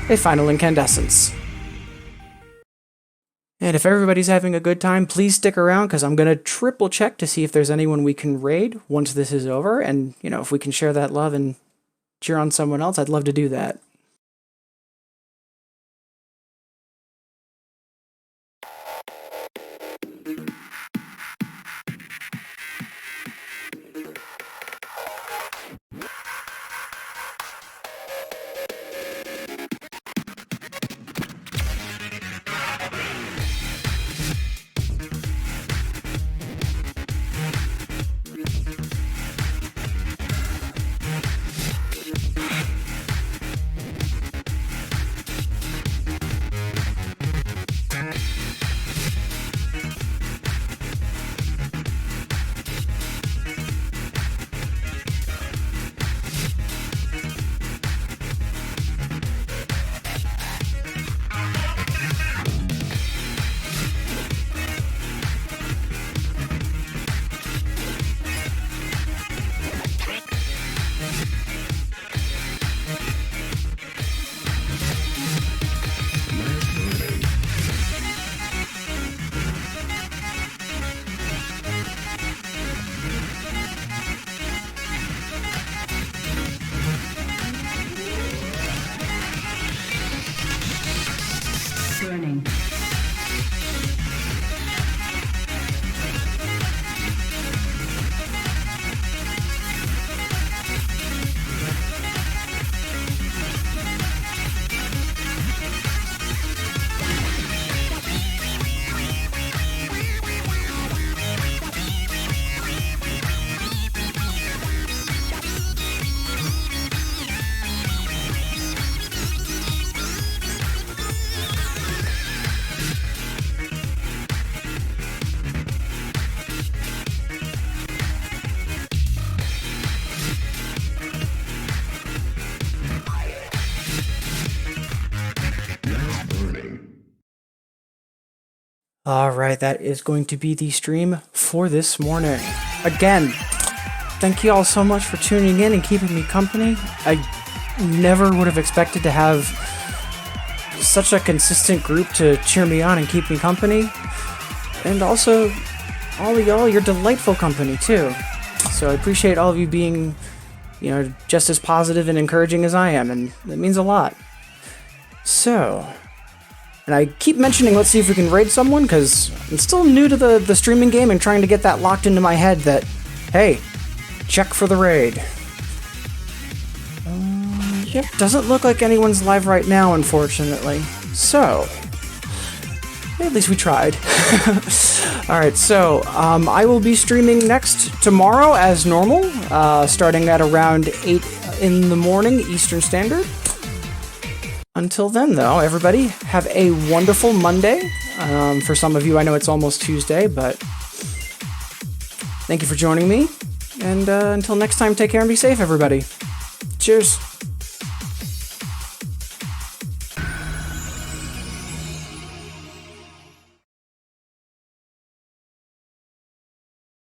a final incandescence. And if everybody's having a good time, please stick around because I'm going to triple check to see if there's anyone we can raid once this is over. And, you know, if we can share that love and cheer on someone else, I'd love to do that. Burning. Alright, that is going to be the stream for this morning. Again, thank you all so much for tuning in and keeping me company. I never would have expected to have such a consistent group to cheer me on and keep me company. And also, all of y'all, you're delightful company too. So I appreciate all of you being, you know, just as positive and encouraging as I am, and that means a lot. So, and I keep mentioning let's see if we can raid someone, because I'm still new to the streaming game and trying to get that locked into my head that, hey, check for the raid. Yep, doesn't look like anyone's live right now, unfortunately. So, at least we tried. Alright, so, I will be streaming next tomorrow as normal, starting at around 8 in the morning, Eastern Standard. Until then, though, everybody, have a wonderful Monday. For some of you, I know it's almost Tuesday, but thank you for joining me. And until next time, take care and be safe, everybody. Cheers.